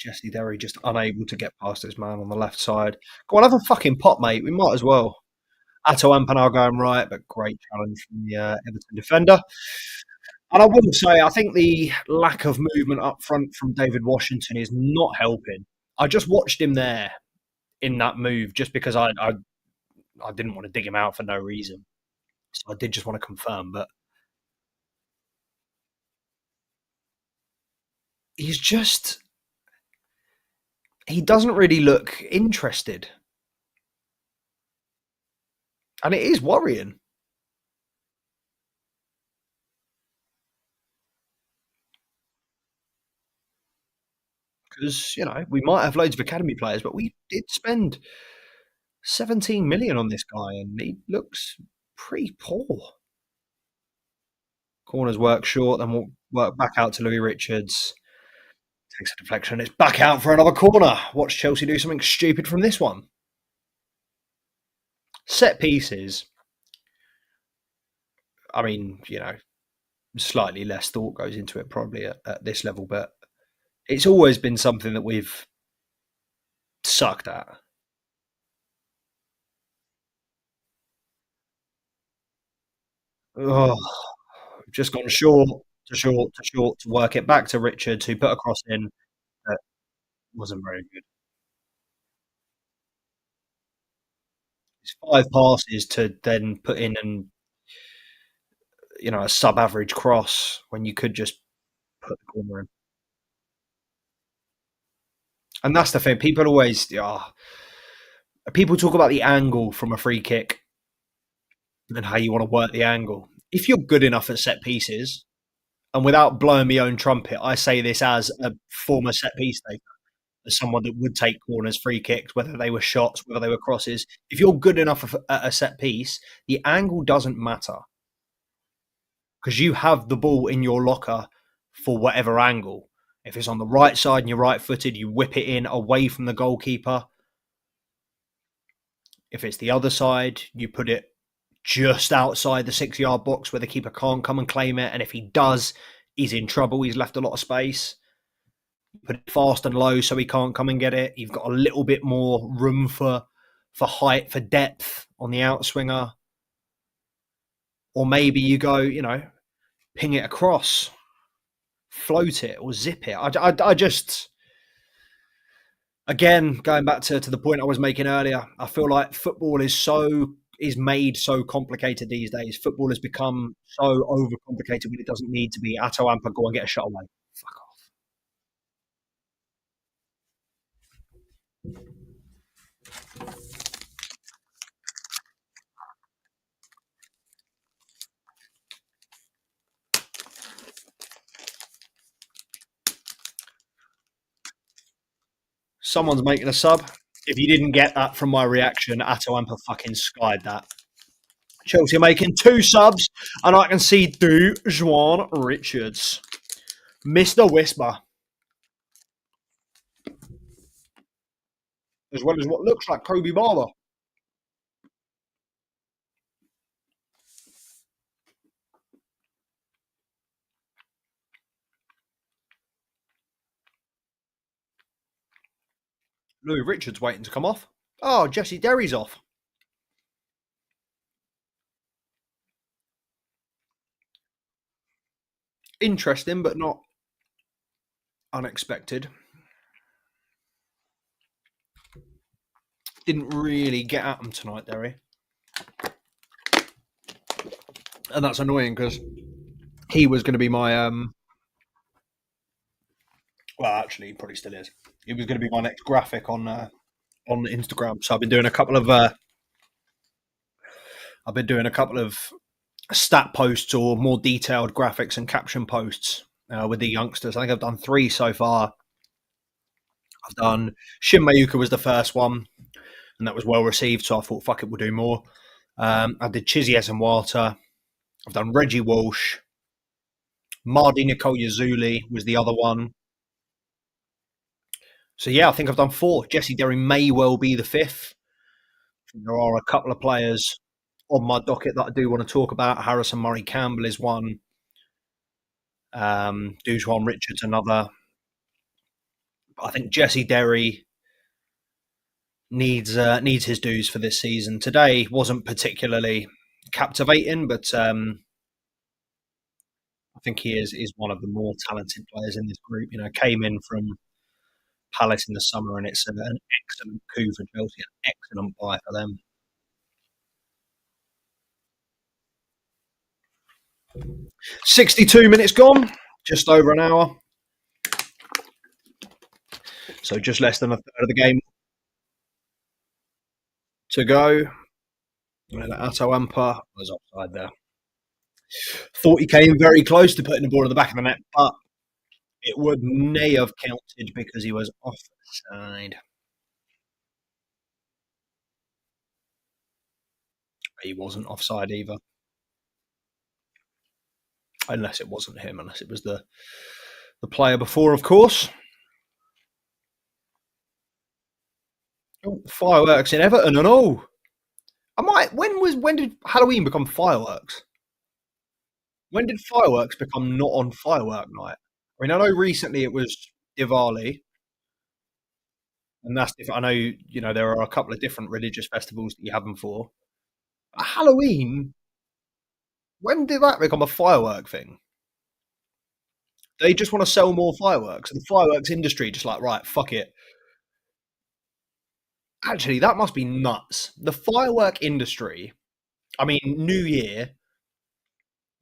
Jesse Derry just unable to get past his man on the left side. Go on, have a fucking pop, mate. We might as well. Atto Ampanaar going right, but great challenge from the Everton defender. And I will say, I think the lack of movement up front from David Washington is not helping. I just watched him there in that move just because I didn't want to dig him out for no reason. So I did just want to confirm, but he's just he doesn't really look interested, and it is worrying because we might have loads of academy players, but we did spend 17 million on this guy, and he looks pretty poor. Corners work short, then we'll work back out to Louis Richards. Takes a deflection. It's back out for another corner. Watch Chelsea do something stupid from this one. Set pieces. I mean, slightly less thought goes into it probably at this level, but it's always been something that we've sucked at. Oh, just gone short to short to short to work it back to Richards, who put a cross in that wasn't very good. It's 5 passes to then put in a sub-average cross when you could just put the corner in. And that's the thing. People talk about the angle from a free kick and how you want to work the angle. If you're good enough at set pieces, and without blowing my own trumpet, I say this as a former set piece taker, as someone that would take corners, free kicks, whether they were shots, whether they were crosses. If you're good enough at a set piece, the angle doesn't matter because you have the ball in your locker for whatever angle. If it's on the right side and you're right footed, you whip it in away from the goalkeeper. If it's the other side, you put it just outside the 6-yard box where the keeper can't come and claim it. And if he does, he's in trouble. He's left a lot of space. Put it fast and low so he can't come and get it. You've got a little bit more room for height, for depth on the outswinger. Or maybe you go, ping it across, float it or zip it. I just, again, going back to the point I was making earlier, I feel like football is made so complicated these days. Football has become so overcomplicated when it doesn't need to be. Atto Ampa, go and get a shot away. Fuck off. Someone's making a sub. If you didn't get that from my reaction, Atto Ampa fucking skied that. Chelsea are making 2 subs, and I can see Dujuan Richards. Mr. Whisper. As well as what looks like Kobe Barber. Louis Richards waiting to come off. Oh, Jesse Derry's off. Interesting, but not unexpected. Didn't really get at him tonight, Derry. And that's annoying because he was going to be my well, actually, he probably still is. He was going to be my next graphic on Instagram. So I've been doing a couple of stat posts or more detailed graphics and caption posts with the youngsters. I think I've done 3 so far. I've done Shin Mayuka was the first one, and that was well received. So I thought, fuck it, we'll do more. I did Chiziez and Walter. I've done Reggie Walsh. Mardi Nicole Yazuli was the other one. So yeah, I think I've done 4. Jesse Derry may well be the 5th. There are a couple of players on my docket that I do want to talk about. Harrison Murray Campbell is one. Dujuan Richards another. I think Jesse Derry needs his dues for this season. Today wasn't particularly captivating, but I think he is one of the more talented players in this group. You know, came in from Palace in the summer, and it's an excellent coup for Chelsea, an excellent buy for them. 62 minutes gone, just over an hour. So just less than a third of the game to go. And Atto Amper was offside there. Thought he came very close to putting the ball in the back of the net, but it would may have counted because he was offside. He wasn't offside either. Unless it wasn't him, unless it was the player before, of course. Oh, fireworks in Everton and all. When did Halloween become fireworks? When did fireworks become not on firework night? I mean, I know recently it was Diwali, and that's different. I know there are a couple of different religious festivals that you have them for. But Halloween, when did that become a firework thing? They just want to sell more fireworks, and the fireworks industry just like, right, fuck it. Actually, that must be nuts. The firework industry. I mean, New Year,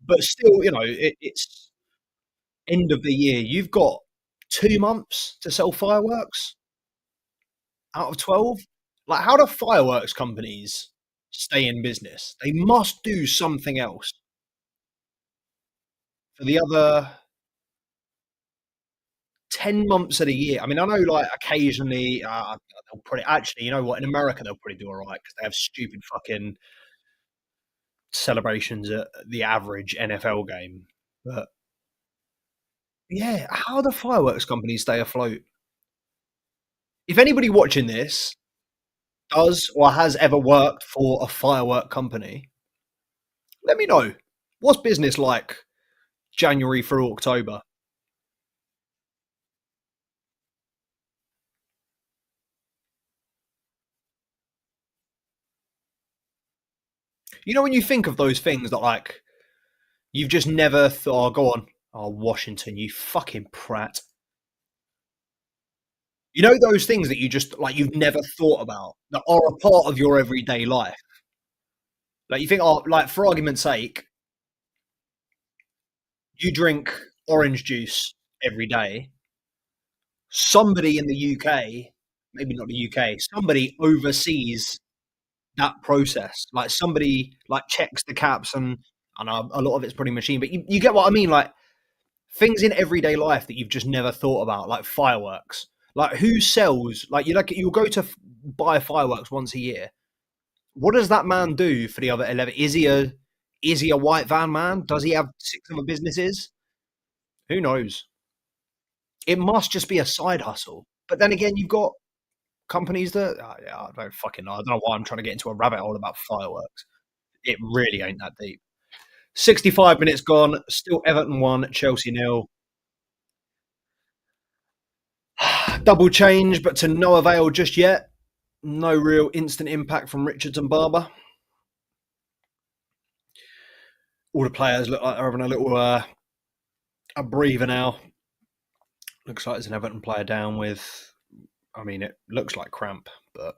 but still, it's end of the year. You've got 2 months to sell fireworks out of 12. Like, how do fireworks companies stay in business? They must do something else for the other 10 months of the year. I mean, I know, like, occasionally they'll put it. Actually, you know what? In America, they'll probably do all right because they have stupid fucking celebrations at the average NFL game. But yeah, how do fireworks companies stay afloat? If anybody watching this does or has ever worked for a firework company, let me know. What's business like January through October? You know, when you think of those things that, like, you've just never thought, oh, go on, oh, Washington, you fucking prat. You know, those things that you just, like, you've never thought about that are a part of your everyday life. Like, you think, oh, like, for argument's sake, you drink orange juice every day. Somebody in the UK, maybe not the UK, somebody oversees that process. Like, somebody like checks the caps, and I know a lot of it's probably machine, but you get what I mean. Like, things in everyday life that you've just never thought about, like fireworks. Like, who sells? You'll go to buy fireworks once a year. What does that man do for the other 11? Is he a white van man? Does he have six other businesses? Who knows? It must just be a side hustle. But then again, you've got companies that yeah, I don't fucking know. I don't know why I'm trying to get into a rabbit hole about fireworks. It really ain't that deep. 65 minutes gone. Still Everton 1, Chelsea nil. Double change, but to no avail just yet. No real instant impact from Richards and Barber. All the players look like they're having a little a breather now. Looks like there's an Everton player down with. I mean, it looks like cramp, but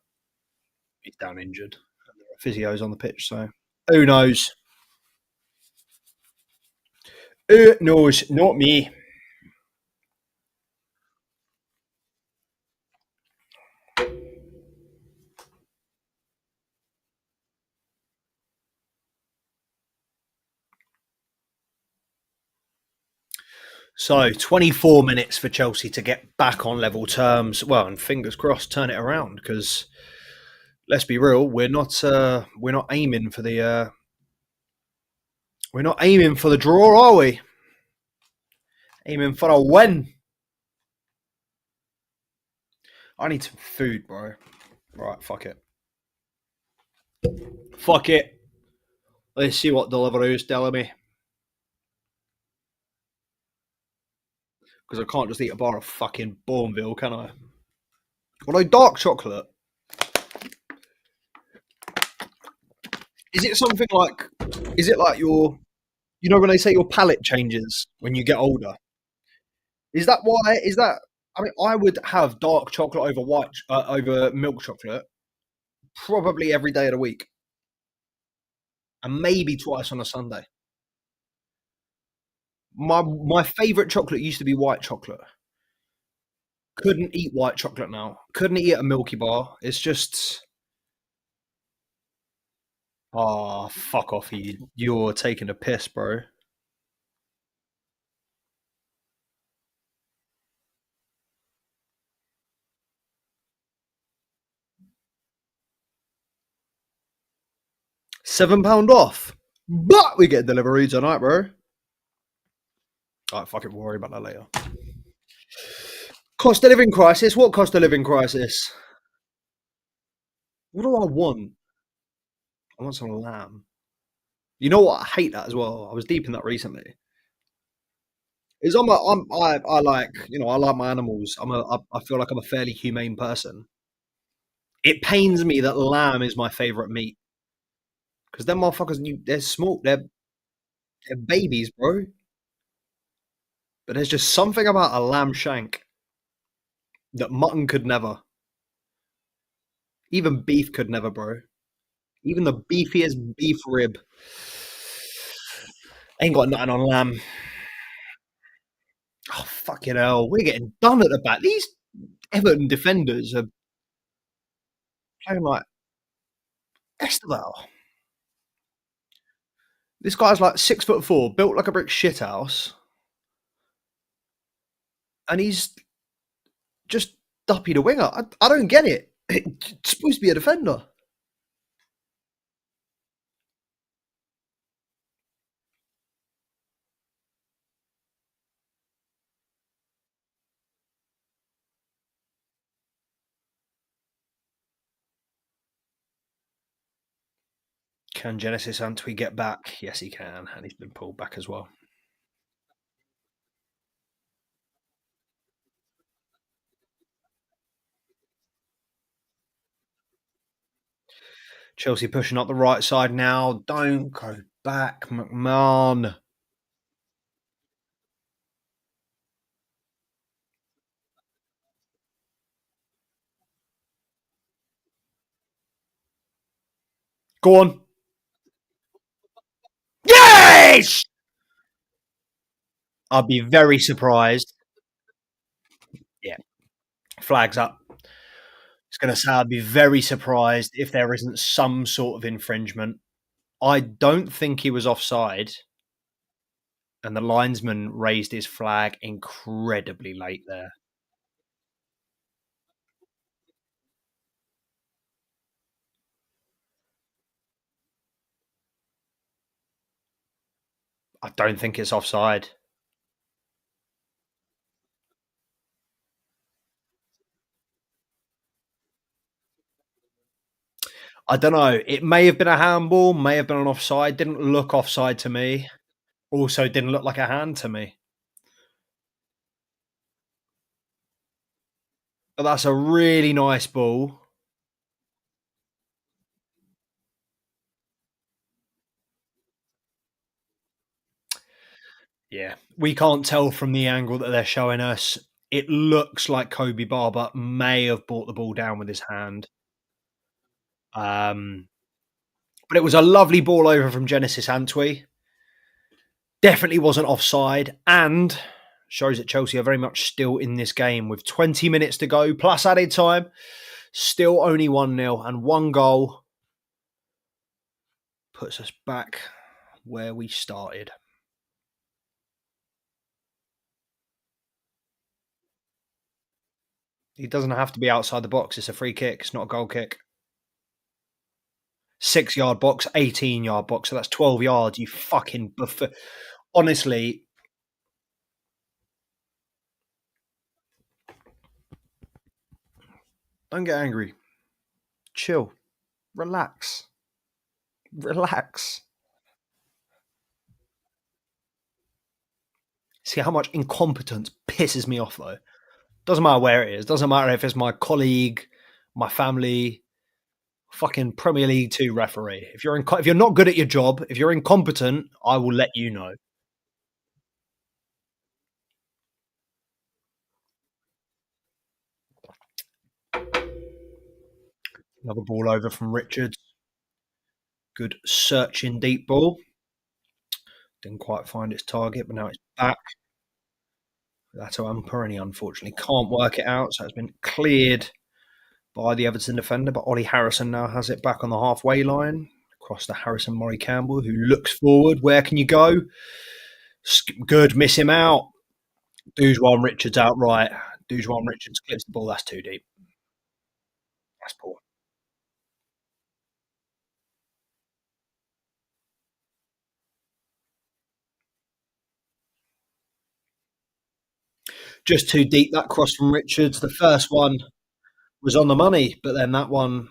he's down injured. Physio's on the pitch, so who knows? Who knows? Not me. So 24 minutes for Chelsea to get back on level terms. Well, and fingers crossed, turn it around, because let's be real, we're not aiming for the draw, are we? Aiming for a win. I need some food, bro. Right, fuck it. Fuck it. Let's see what Deliveroo's telling me. because I can't just eat a bar of fucking Bourneville, can I? Although dark chocolate, is it something like? Is it like your? You know when they say your palate changes when you get older? Is that why? Is that? I mean, I would have dark chocolate over over milk chocolate probably every day of the week, and maybe twice on a Sunday. My favorite chocolate used to be white chocolate. Couldn't eat white chocolate now. Couldn't eat a Milky Bar. It's just, oh, fuck off you. You're taking a piss, bro. £7 off. But we get delivery tonight, bro. Alright, fuck it, we'll worry about that later. Cost of living crisis? What cost of living crisis? What do I want? I want some lamb. You know what? I hate that as well. I was deep in that recently. Is I like, I like my animals. I feel like I'm a fairly humane person. It pains me that lamb is my favorite meat because them motherfuckers, they're small, they're babies, bro. But there's just something about a lamb shank that mutton could never. Even beef could never, bro. Even the beefiest beef rib ain't got nothing on lamb. Oh, fucking hell. We're getting done at the back. These Everton defenders are playing like Esteval. This guy's like 6'4", built like a brick shithouse, and he's just Duppy the winger. I don't get it. It's supposed to be a defender. Can Genesis Antwi get back? Yes, he can, and he's been pulled back as well. Chelsea pushing up the right side now. Don't go back, McMahon. Go on. Yes! I'd be very surprised. Yeah, flags up. It's going to say I'd be very surprised if there isn't some sort of infringement. I don't think he was offside, and the linesman raised his flag incredibly late there. I don't think it's offside. I don't know. It may have been a handball, may have been an offside. Didn't look offside to me. Also, didn't look like a hand to me. But that's a really nice ball. Yeah, we can't tell from the angle that they're showing us. It looks like Kobe Barber may have brought the ball down with his hand. But it was a lovely ball over from Genesis Antwi. Definitely wasn't offside, and shows that Chelsea are very much still in this game with 20 minutes to go plus added time. Still only 1-0, and one goal puts us back where we started. He doesn't have to be outside the box. It's a free kick. It's not a goal kick. 6-yard box, 18-yard box. So that's 12 yards. You fucking buff. Honestly, don't get angry. Chill. Relax. Relax. See how much incompetence pisses me off though. Doesn't matter where it is. Doesn't matter if it's my colleague, my family, fucking Premier League 2 referee. If you're not good at your job, if you're incompetent, I will let you know. Another ball over from Richards. Good searching deep ball. Didn't quite find its target, but now it's back. That's Perini, unfortunately, can't work it out. So it's been cleared by the Everton defender, but Ollie Harrison now has it back on the halfway line. Across to Harrison Murray Campbell, who looks forward. Where can you go? Good, miss him out. Dujuan Richards outright. Dujuan Richards clips the ball. That's too deep. That's poor. Just too deep, that cross from Richards. The first one was on the money, but then that one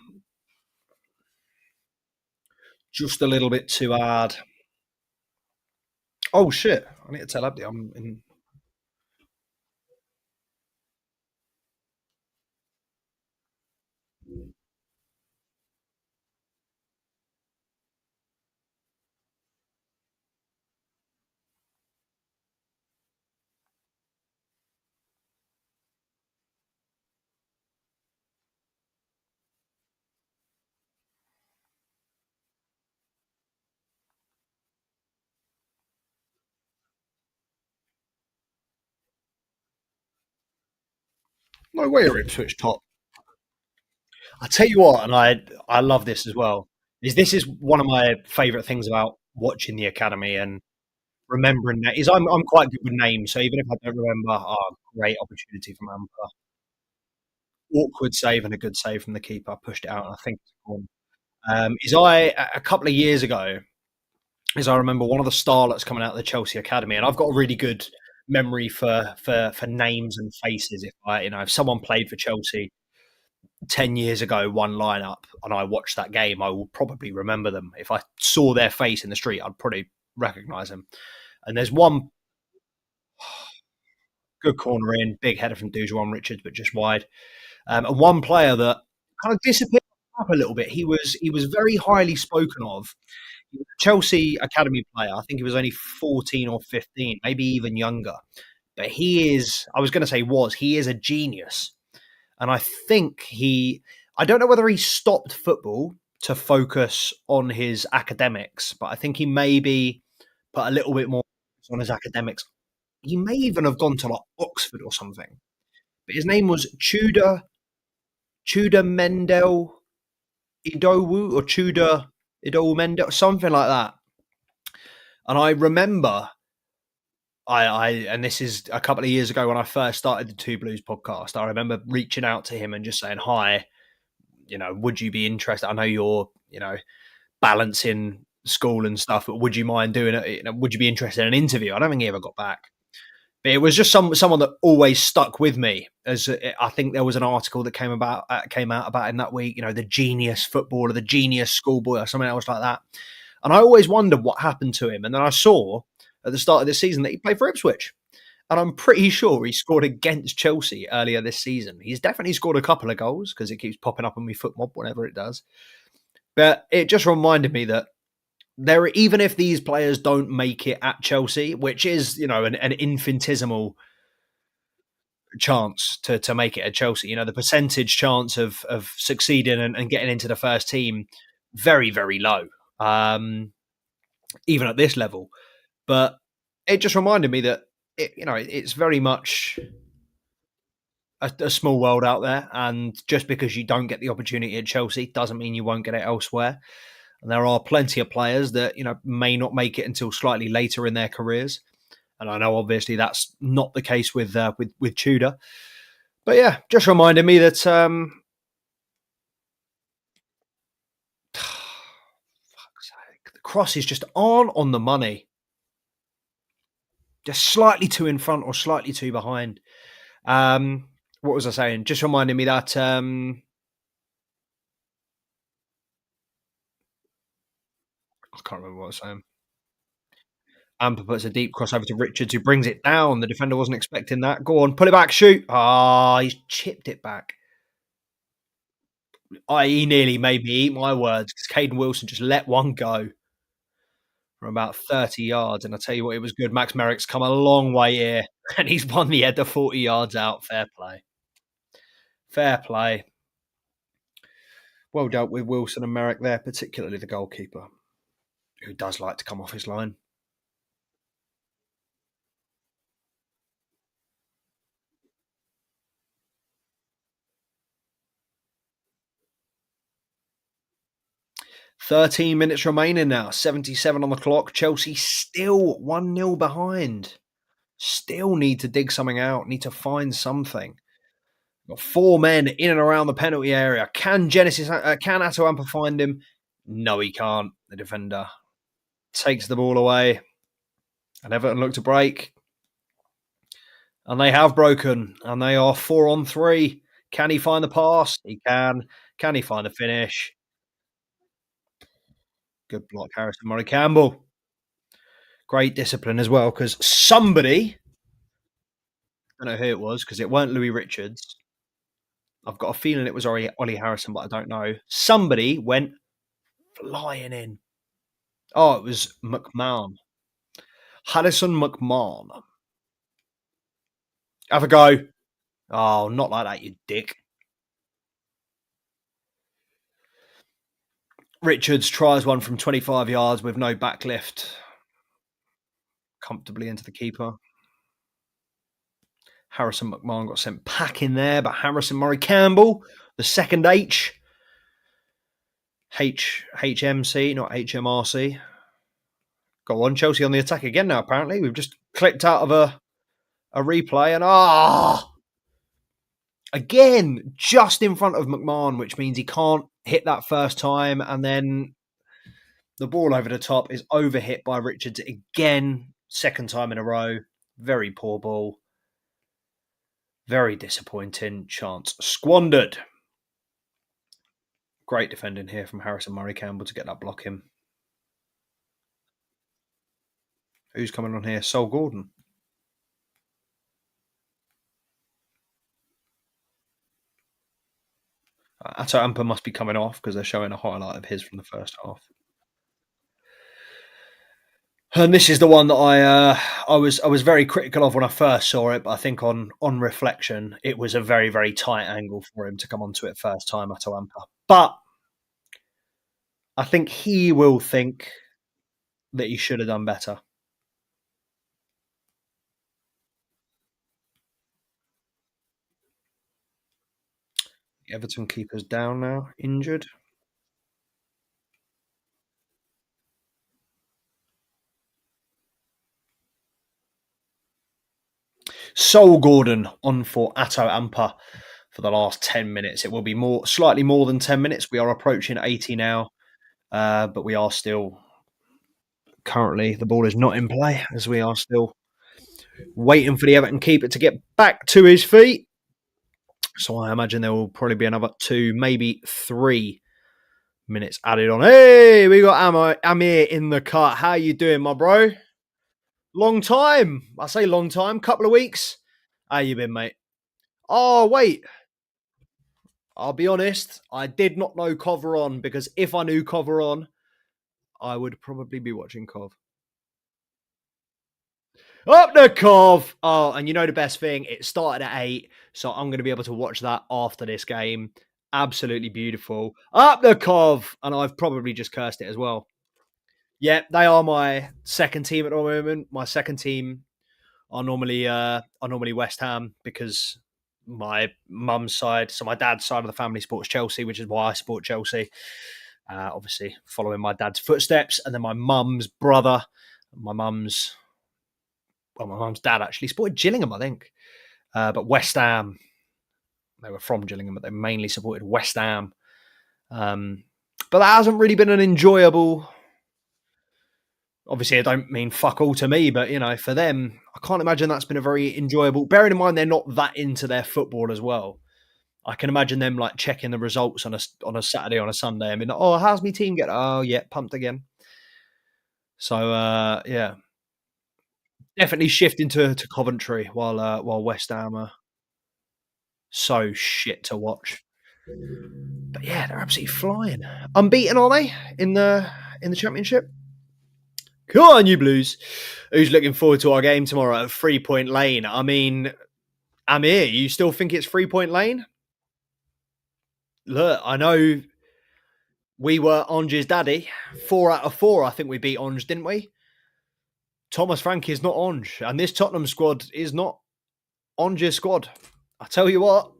just a little bit too hard. Oh, shit. I need to tell Abdi I'm in. No way you're Ipswich top. I tell you what, and I love this as well. This is one of my favourite things about watching the academy and remembering that is I'm quite good with names, so even if I don't remember, great opportunity from Amper. Awkward save and a good save from the keeper. Pushed it out, and I think it's gone. Is I a couple of years ago, is I remember one of the starlets coming out of the Chelsea Academy, and I've got a really good memory for names and faces. If someone played for Chelsea 10 years ago, one lineup, and I watched that game, I will probably remember them. If I saw their face in the street, I'd probably recognise them. And there's one good corner in, big header from Dujuan Richards, but just wide. And one player that kind of disappeared up a little bit. He was very highly spoken of. He was a Chelsea academy player. I think he was only 14 or 15, maybe even younger. But he is, I was going to say was, he is a genius. And I think I don't know whether he stopped football to focus on his academics, but I think he maybe put a little bit more on his academics. He may even have gone to like Oxford or something. But his name was Tudor Mendel Idowu or Tudor Idowu Mendel, something like that. And I remember and this is a couple of years ago when I first started the Two Blues podcast. I remember reaching out to him and just saying, "Hi, would you be interested? I know you're, balancing school and stuff, but would you mind doing it? Would you be interested in an interview?" I don't think he ever got back. But it was just someone that always stuck with me. As I think there was an article that came out about him that week. The genius footballer, the genius schoolboy, or something else like that. And I always wondered what happened to him. And then I saw at the start of the season that he played for Ipswich. And I'm pretty sure he scored against Chelsea earlier this season. He's definitely scored a couple of goals because it keeps popping up on me foot mob whenever it does. But it just reminded me that even if these players don't make it at Chelsea, which is, an infinitesimal chance to make it at Chelsea, the percentage chance of succeeding and getting into the first team, very, very low, even at this level. But it just reminded me that, it's very much a small world out there. And just because you don't get the opportunity at Chelsea doesn't mean you won't get it elsewhere. And there are plenty of players that may not make it until slightly later in their careers. And I know obviously that's not the case with Tudor. But yeah, just reminded me that fuck's sake, the cross is just on the money, just slightly too in front or slightly too behind. What was I saying? Just reminded me that I can't remember what I was saying. Amper puts a deep cross over to Richards, who brings it down. The defender wasn't expecting that. Go on, pull it back, shoot. Ah, he's chipped it back. He nearly made me eat my words because Caden Wilson just let one go from about 30 yards. And I tell you what, it was good. Max Merrick's come a long way here, and he's won the header 40 yards out. Fair play. Fair play. Well dealt with Wilson and Merrick there, particularly the goalkeeper, who does like to come off his line. 13 minutes remaining now, 77 on the clock. Chelsea still 1-0 behind. Still need to dig something out, need to find something. Got four men in and around the penalty area. Can Atto Amper find him? No, he can't. The defender takes the ball away, and Everton look to break. And they have broken, and they are 4-on-3. Can he find the pass? He can. Can he find the finish? Good block, Harrison Murray Campbell. Great discipline as well, because somebody, I don't know who it was, because it weren't Louis Richards. I've got a feeling it was Ollie Harrison, but I don't know. Somebody went flying in. Oh, it was McMahon. Harrison McMahon. Have a go. Oh, not like that, you dick. Richards tries one from 25 yards with no backlift. Comfortably into the keeper. Harrison McMahon got sent packing there, but Harrison Murray Campbell, the second HMC, not HMRC. Go on, Chelsea on the attack again now, apparently. We've just clicked out of a replay and again, just in front of McMahon, which means he can't hit that first time, and then the ball over the top is overhit by Richards again, second time in a row. Very poor ball. Very disappointing. Chance squandered. Great defending here from Harrison Murray Campbell to get that block in. Who's coming on here? Sol Gordon. Atto Amper must be coming off because they're showing a highlight of his from the first half. And this is the one that I was very critical of when I first saw it, but I think on reflection, it was a very, very tight angle for him to come onto it first time, Atto Amper. But I think he will think that he should have done better. Everton keeper's down now, injured. Sol Gordon on for Atto Amper for the last 10 minutes. It will be slightly more than 10 minutes. We are approaching 80 now, but we are still currently, the ball is not in play as we are still waiting for the Everton keeper to get back to his feet. So I imagine there will probably be another 2, maybe 3 minutes added on. Hey, we got Amir in the cut. How you doing, my bro? Long time. I say long time. Couple of weeks. How you been, mate? Oh, wait. I'll be honest. I did not know Cov were on because if I knew Cov were on, I would probably be watching Cov. Up the Cov! Oh, and you know the best thing? It started at 8, so I'm going to be able to watch that after this game. Absolutely beautiful. Up the Cov! And I've probably just cursed it as well. Yeah, they are my second team at the moment. My second team are normally West Ham because my mum's side, so my dad's side of the family supports Chelsea, which is why I support Chelsea. Obviously, following my dad's footsteps, and then my mum's brother, my mum's dad actually supported Gillingham, I think, but West Ham. They were from Gillingham, but they mainly supported West Ham. But that hasn't really been an enjoyable. Obviously, I don't mean fuck all to me, but, for them, I can't imagine that's been a very enjoyable. Bearing in mind they're not that into their football as well. I can imagine them like checking the results on a Saturday, on a Sunday. I mean, how's my team get? Oh, yeah, pumped again. So, yeah. Definitely shifting to Coventry while West Ham are so shit to watch. But yeah, they're absolutely flying. Unbeaten, are they in the Championship? Come on, you Blues. Who's looking forward to our game tomorrow at 3 Point Lane? I mean, Amir, you still think it's 3 Point Lane? Look, I know we were Ange's daddy. 4 out of 4, I think we beat Ange, didn't we? Thomas Frank is not Ange, and this Tottenham squad is not Ange's squad. I tell you what,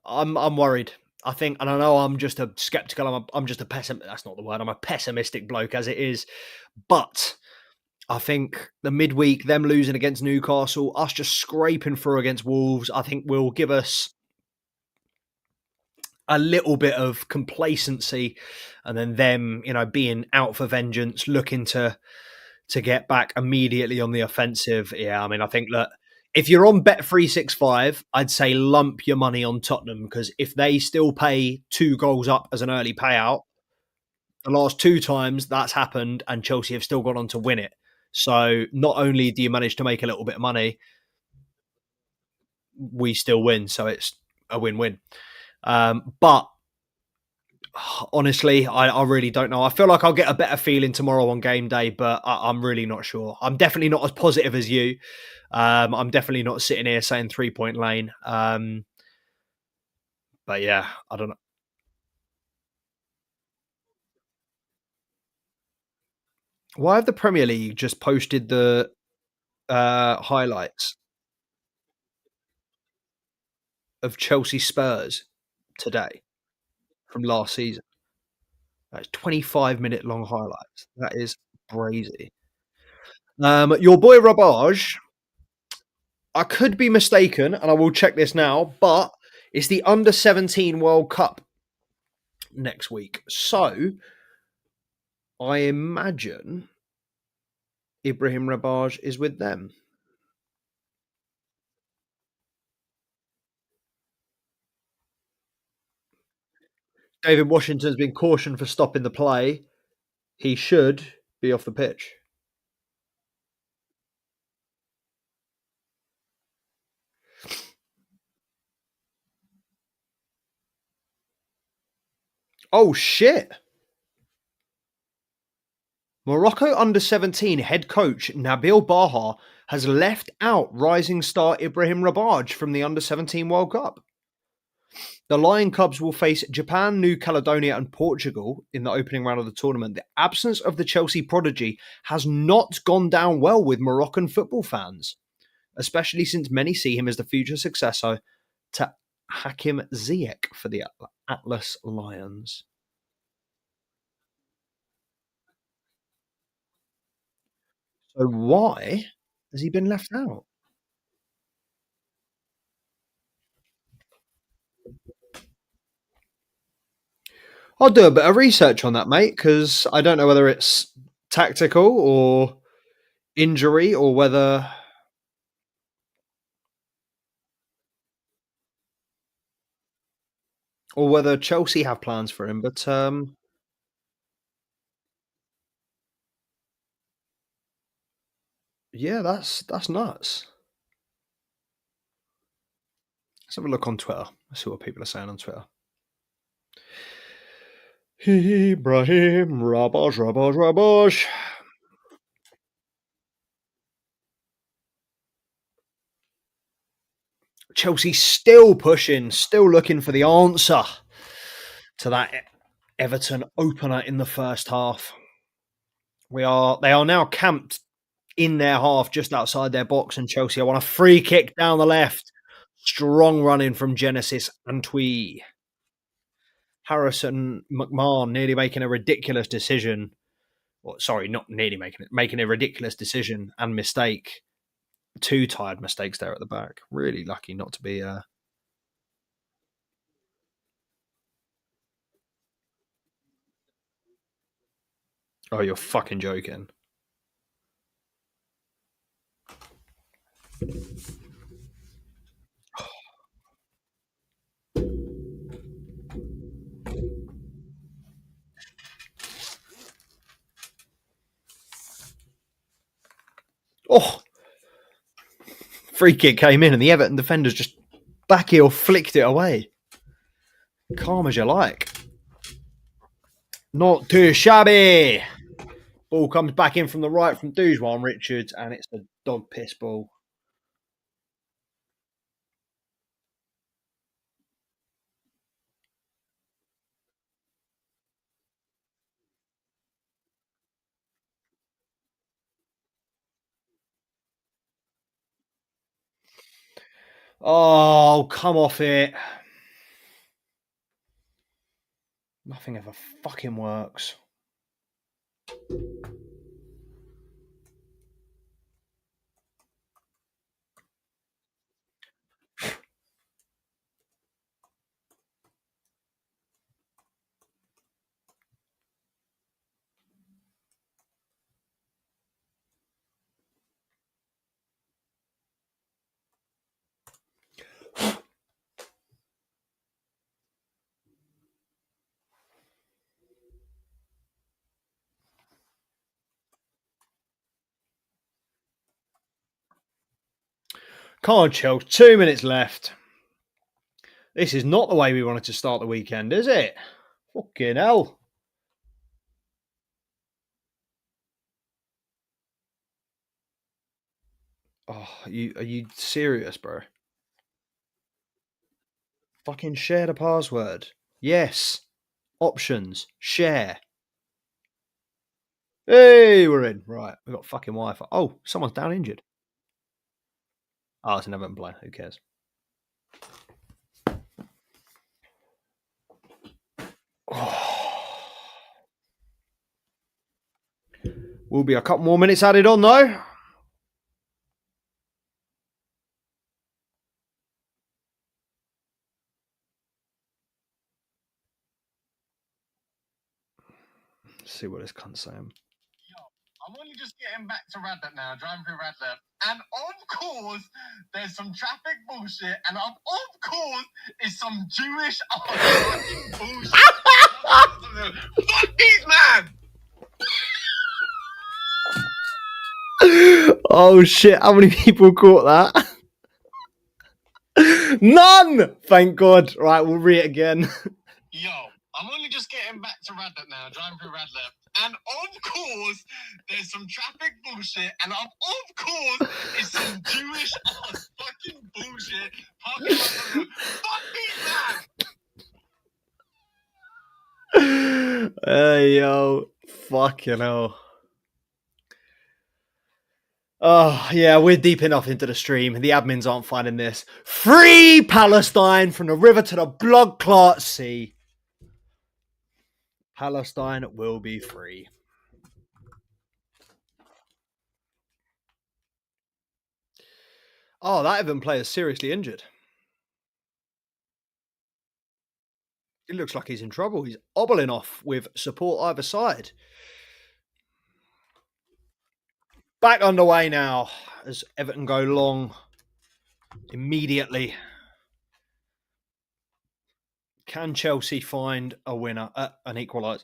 I'm worried. I think, and I know I'm just a skeptical. I'm just a pessimist. That's not the word. I'm a pessimistic bloke as it is, but I think the midweek, them losing against Newcastle, us just scraping through against Wolves, I think will give us a little bit of complacency, and then them, being out for vengeance, looking to get back immediately on the offensive. Yeah, I mean, I think that if you're on Bet365, I'd say lump your money on Tottenham, because if they still pay 2 goals up as an early payout, the last 2 times that's happened and Chelsea have still gone on to win it. So not only do you manage to make a little bit of money, we still win. So it's a win-win. But honestly, I really don't know. I feel like I'll get a better feeling tomorrow on game day, but I'm really not sure. I'm definitely not as positive as you. I'm definitely not sitting here saying 3 Point Lane. But yeah, I don't know. Why have the Premier League just posted the highlights of Chelsea Spurs today from last season? That's 25-minute long highlights. That is crazy. Your boy Rabage, I could be mistaken, and I will check this now, but it's the under 17 World Cup next week. So I imagine Ibrahim Rabage is with them. David Washington's been cautioned for stopping the play. He should be off the pitch. Oh, shit. Morocco under 17 head coach Nabil Baha has left out rising star Ibrahim Rabage from the under 17 World Cup. The Lion Cubs will face Japan, New Caledonia, and Portugal in the opening round of the tournament. The absence of the Chelsea prodigy has not gone down well with Moroccan football fans, especially since many see him as the future successor to Hakim Ziyech for the Atlas Lions. So why has he been left out? I'll do a bit of research on that, mate, because I don't know whether it's tactical or injury or whether Chelsea have plans for him. But yeah, that's nuts. Let's have a look on Twitter. Let's see what people are saying on Twitter. Ibrahim Rabosh, Rabosh, Rabosh. Chelsea still pushing, still looking for the answer to that Everton opener in the first half. They are now camped in their half just outside their box, and Chelsea want a free kick down the left. Strong running from Genesis Antwi. Harrison McMahon nearly making a ridiculous decision. Well, sorry, not nearly making a ridiculous decision and mistake. 2 tired mistakes there at the back. Really lucky not to be. Oh, you're fucking joking. Oh, free kick came in and the Everton defenders just back heel flicked it away. Calm as you like. Not too shabby. Ball comes back in from the right from Dujwan Richards, and it's a dog piss ball. Oh, come off it. Nothing ever fucking works. Come on, Chelsea. 2 minutes left. This is not the way we wanted to start the weekend, is it? Fucking hell. Oh, are you serious, bro? Fucking share the password. Yes. Options. Share. Hey, we're in. Right. We've got fucking Wi-Fi. Oh, someone's down injured. Oh, it's an Everton player. Who cares? Will be a couple more minutes added on, though. Let's see what this cunt's saying. I'm only just getting back to Radlett now, driving through Radlett. And of course, there's some traffic bullshit. And of course, it's some Jewish fucking bullshit. Fuck these, man! Oh, shit. How many people caught that? None! Thank God. Right, we'll read it again. Yo, I'm only just getting back to Radlett now, driving through Radlett. And of course, there's some traffic bullshit. And of course, it's some Jewish fucking bullshit. Fuck these, man! Hey, yo. Fucking hell. Oh, yeah, we're deep enough into the stream. The admins aren't finding this. Free Palestine from the river to the blood clot sea. Palestine will be free. Oh, that Everton player is seriously injured. It looks like he's in trouble. He's hobbling off with support either side. Back underway now as Everton go long immediately. Can Chelsea find a winner, an equaliser?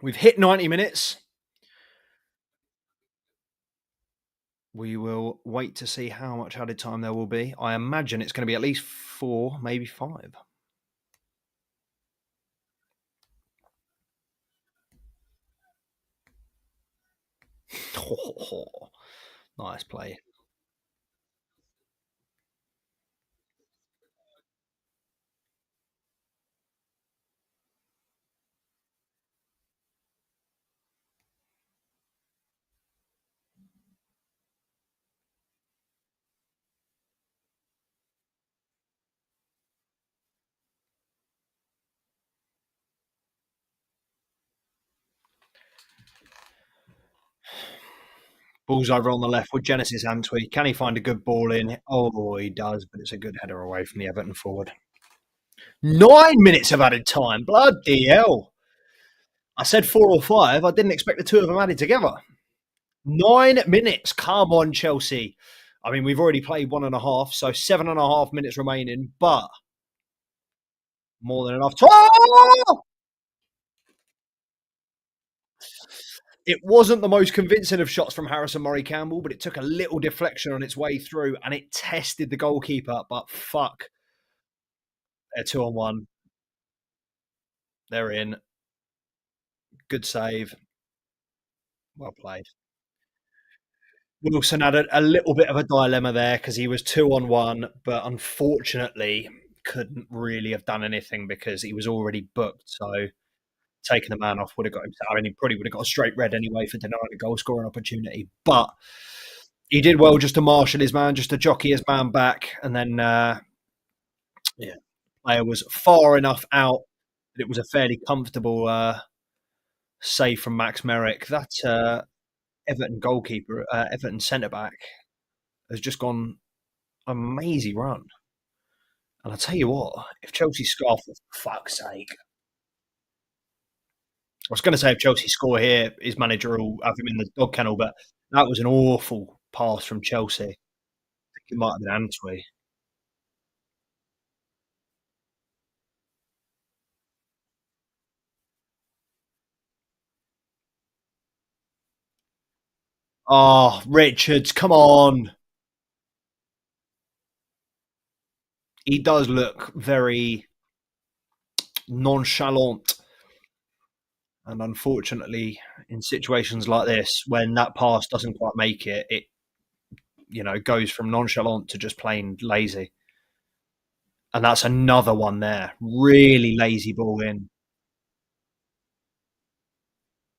We've hit 90 minutes. We will wait to see how much added time there will be. I imagine it's going to be at least 4, maybe 5. Oh, nice play. Ball's over on the left with Genesis Antwi. Can he find a good ball in? Oh, he does, but it's a good header away from the Everton forward. 9 minutes of added time. Bloody hell. I said 4 or 5. I didn't expect the two of them added together. 9 minutes. Come on, Chelsea. I mean, we've already played 1.5, so 7.5 minutes remaining, but more than enough time. It wasn't the most convincing of shots from Harrison Murray Campbell, but it took a little deflection on its way through and it tested the goalkeeper. But fuck, they're 2-on-1. They're in. Good save. Well played. Wilson had a little bit of a dilemma there because he was 2-on-1, but unfortunately couldn't really have done anything because he was already booked. So taking the man off would have got him. I mean, he probably would have got a straight red anyway for denying a goal scoring opportunity. But he did well just to marshal his man, just to jockey his man back, and then yeah, player was far enough out that it was a fairly comfortable save from Max Merrick. That Everton goalkeeper, Everton centre back, has just gone amazing run. And I tell you what, if Chelsea score, for fuck's sake. I was going to say if Chelsea score here, his manager will have him in the dog kennel, but that was an awful pass from Chelsea. I think it might have been Antwi. Oh, Richards, come on. He does look very nonchalant. And unfortunately, in situations like this, when that pass doesn't quite make it, it goes from nonchalant to just plain lazy. And that's another one there. Really lazy ball in.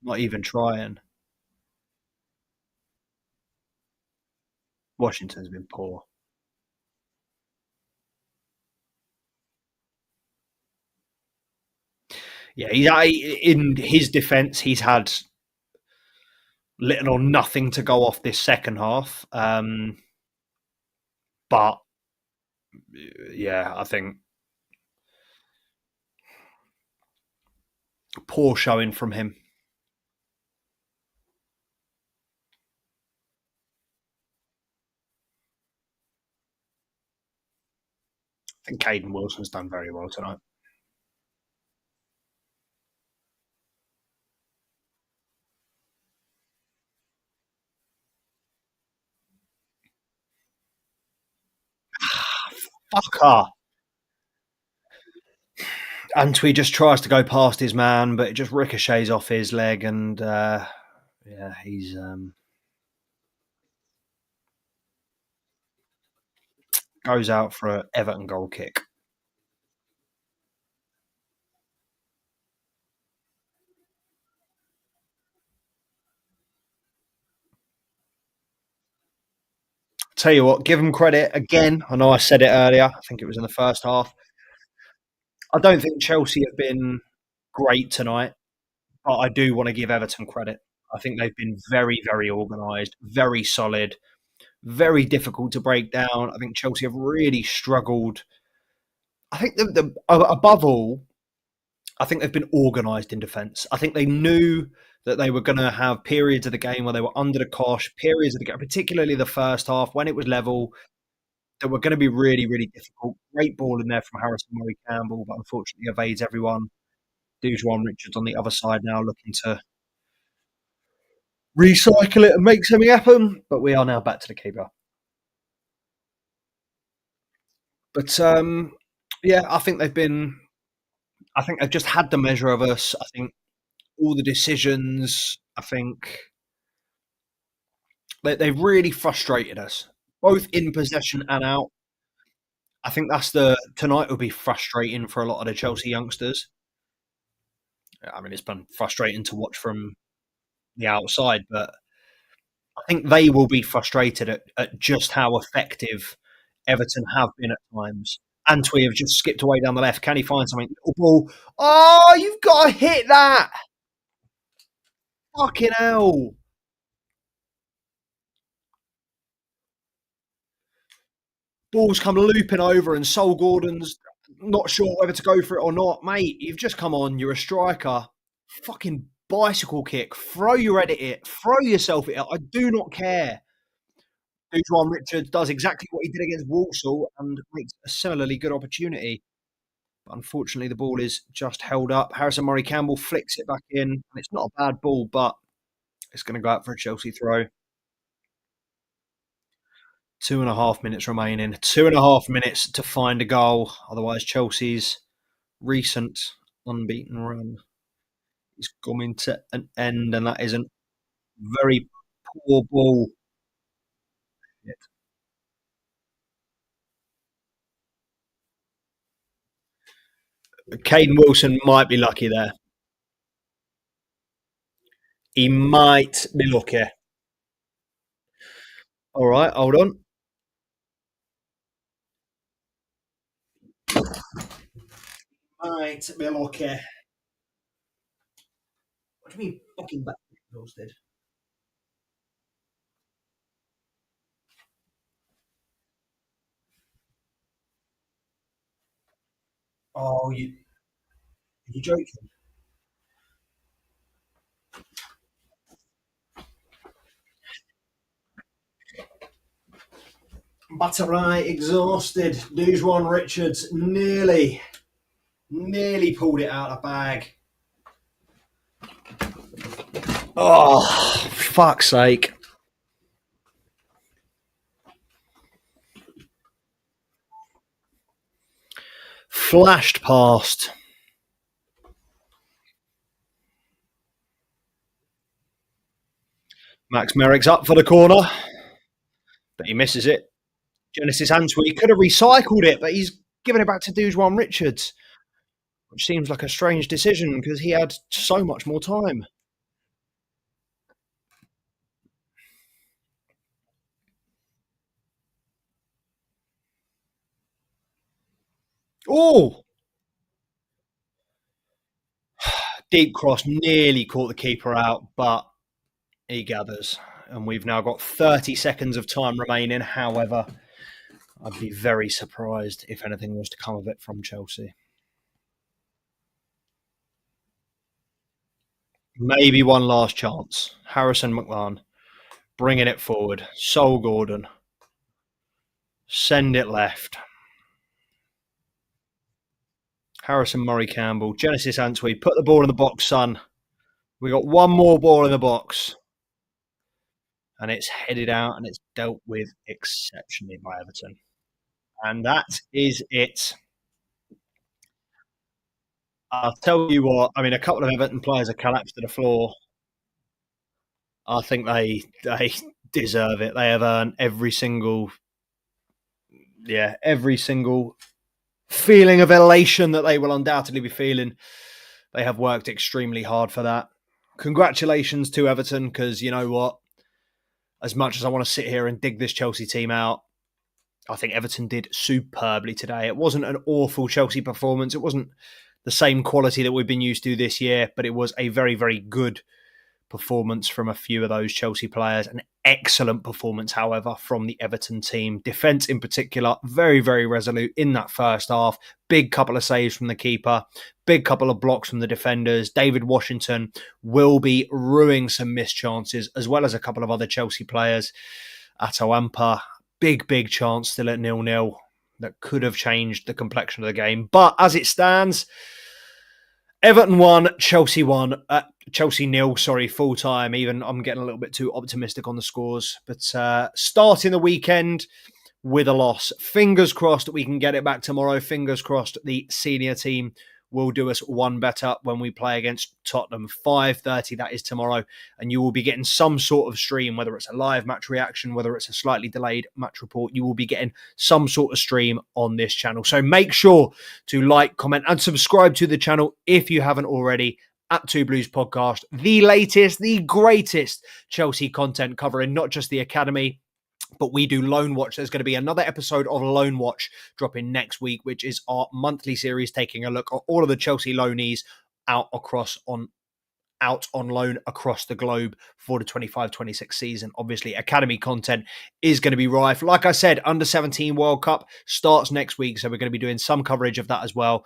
Not even trying. Washington's been poor. Yeah, in his defence, he's had little or nothing to go off this second half. But yeah, I think poor showing from him. I think Caden Wilson's done very well tonight. Fucker. Antwi just tries to go past his man, but it just ricochets off his leg, and yeah, he's goes out for an Everton goal kick. Tell you what, give them credit again. I know I said it earlier. I think it was in the first half. I don't think Chelsea have been great tonight, but I do want to give Everton credit. I think they've been very, very organised, very solid, very difficult to break down. I think Chelsea have really struggled. I think above all, I think they've been organised in defence. I think they knew that they were going to have periods of the game where they were under the cosh, periods of the game, particularly the first half when it was level, that were going to be really, really difficult. Great ball in there from Harrison Murray Campbell, but unfortunately evades everyone. Dujuan Richards on the other side now looking to recycle it and make something happen. But we are now back to the keeper. But yeah, I think they've been. I think they've just had the measure of us. I think all the decisions. I think they've really frustrated us, both in possession and out. I think that's the tonight will be frustrating for a lot of the Chelsea youngsters. I mean, it's been frustrating to watch from the outside, but I think they will be frustrated at just how effective Everton have been at times. Antwi have just skipped away down the left. Can he find something? Little ball. Oh, you've got to hit that. Fucking hell. Ball's come looping over, and Sol Gordon's not sure whether to go for it or not. Mate, you've just come on. You're a striker. Fucking bicycle kick. Throw your head at it. Throw yourself at it. I do not care. Dujuan Richards does exactly what he did against Walsall and makes a similarly good opportunity. But unfortunately, the ball is just held up. Harrison Murray Campbell flicks it back in, and it's not a bad ball, but It's going to go out for a Chelsea throw. 2.5 minutes remaining. 2.5 minutes to find a goal. Otherwise, Chelsea's recent unbeaten run is coming to an end, and that is a very poor ball. Caden Wilson might be lucky there. He might be lucky. All right, hold on. Might be lucky. What do you mean fucking back exhausted? Oh, you joking? Batterai exhausted. Dujuan Richards nearly pulled it out of the bag. Oh, fuck's sake. Flashed past. Max Merrick's up for the corner, but he misses it. Genesis Antwi could have recycled it, but he's given it back to Dujuan Richards, which seems like a strange decision because he had so much more time. Oh, deep cross nearly caught the keeper out, but he gathers. And we've now got 30 seconds of time remaining. However, I'd be very surprised if anything was to come of it from Chelsea. Maybe one last chance. Harrison McMahon bringing it forward. Sol Gordon. Send it left. Harrison Murray Campbell. Genesis Antwi. Put the ball in the box, son. We got one more ball in the box. And it's headed out and it's dealt with exceptionally by Everton. And that is it. I'll tell you what, I mean, a couple of Everton players have collapsed to the floor. I think they deserve it. They have earned every single feeling of elation that they will undoubtedly be feeling. They have worked extremely hard for that. Congratulations to Everton, because you know what? As much as I want to sit here and dig this Chelsea team out, I think Everton did superbly today. It wasn't an awful Chelsea performance. It wasn't the same quality that we've been used to this year, but it was a very, very good performance from a few of those Chelsea players. An excellent performance, however, from the Everton team. Defence in particular, very, very resolute in that first half. Big couple of saves from the keeper. Big couple of blocks from the defenders. David Washington will be ruining some missed chances, as well as a couple of other Chelsea players. Atoampa, big chance still at 0-0 that could have changed the complexion of the game. But as it stands, Everton won, Chelsea won. Chelsea 0, full time. Even I'm getting a little bit too optimistic on the scores. But starting the weekend with a loss. Fingers crossed that we can get it back tomorrow. Fingers crossed the senior team will do us one better when we play against Tottenham. 5:30, that is tomorrow. And you will be getting some sort of stream, whether it's a live match reaction, whether it's a slightly delayed match report. You will be getting some sort of stream on this channel. So make sure to like, comment, and subscribe to the channel if you haven't already. At Two Blues Podcast, the latest, the greatest Chelsea content covering not just the academy, but we do Loan Watch. There's going to be another episode of Loan Watch dropping next week, which is our monthly series taking a look at all of the Chelsea loanees out on loan across the globe for the 25-26 season. Obviously, academy content is going to be rife. Like I said, Under-17 World Cup starts next week, so we're going to be doing some coverage of that as well.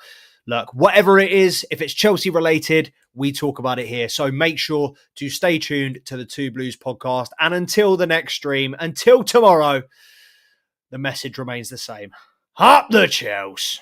Look, whatever it is, if it's Chelsea related, we talk about it here. So make sure to stay tuned to the Two Blues podcast. And until the next stream, until tomorrow, the message remains the same. Up the Chelsea!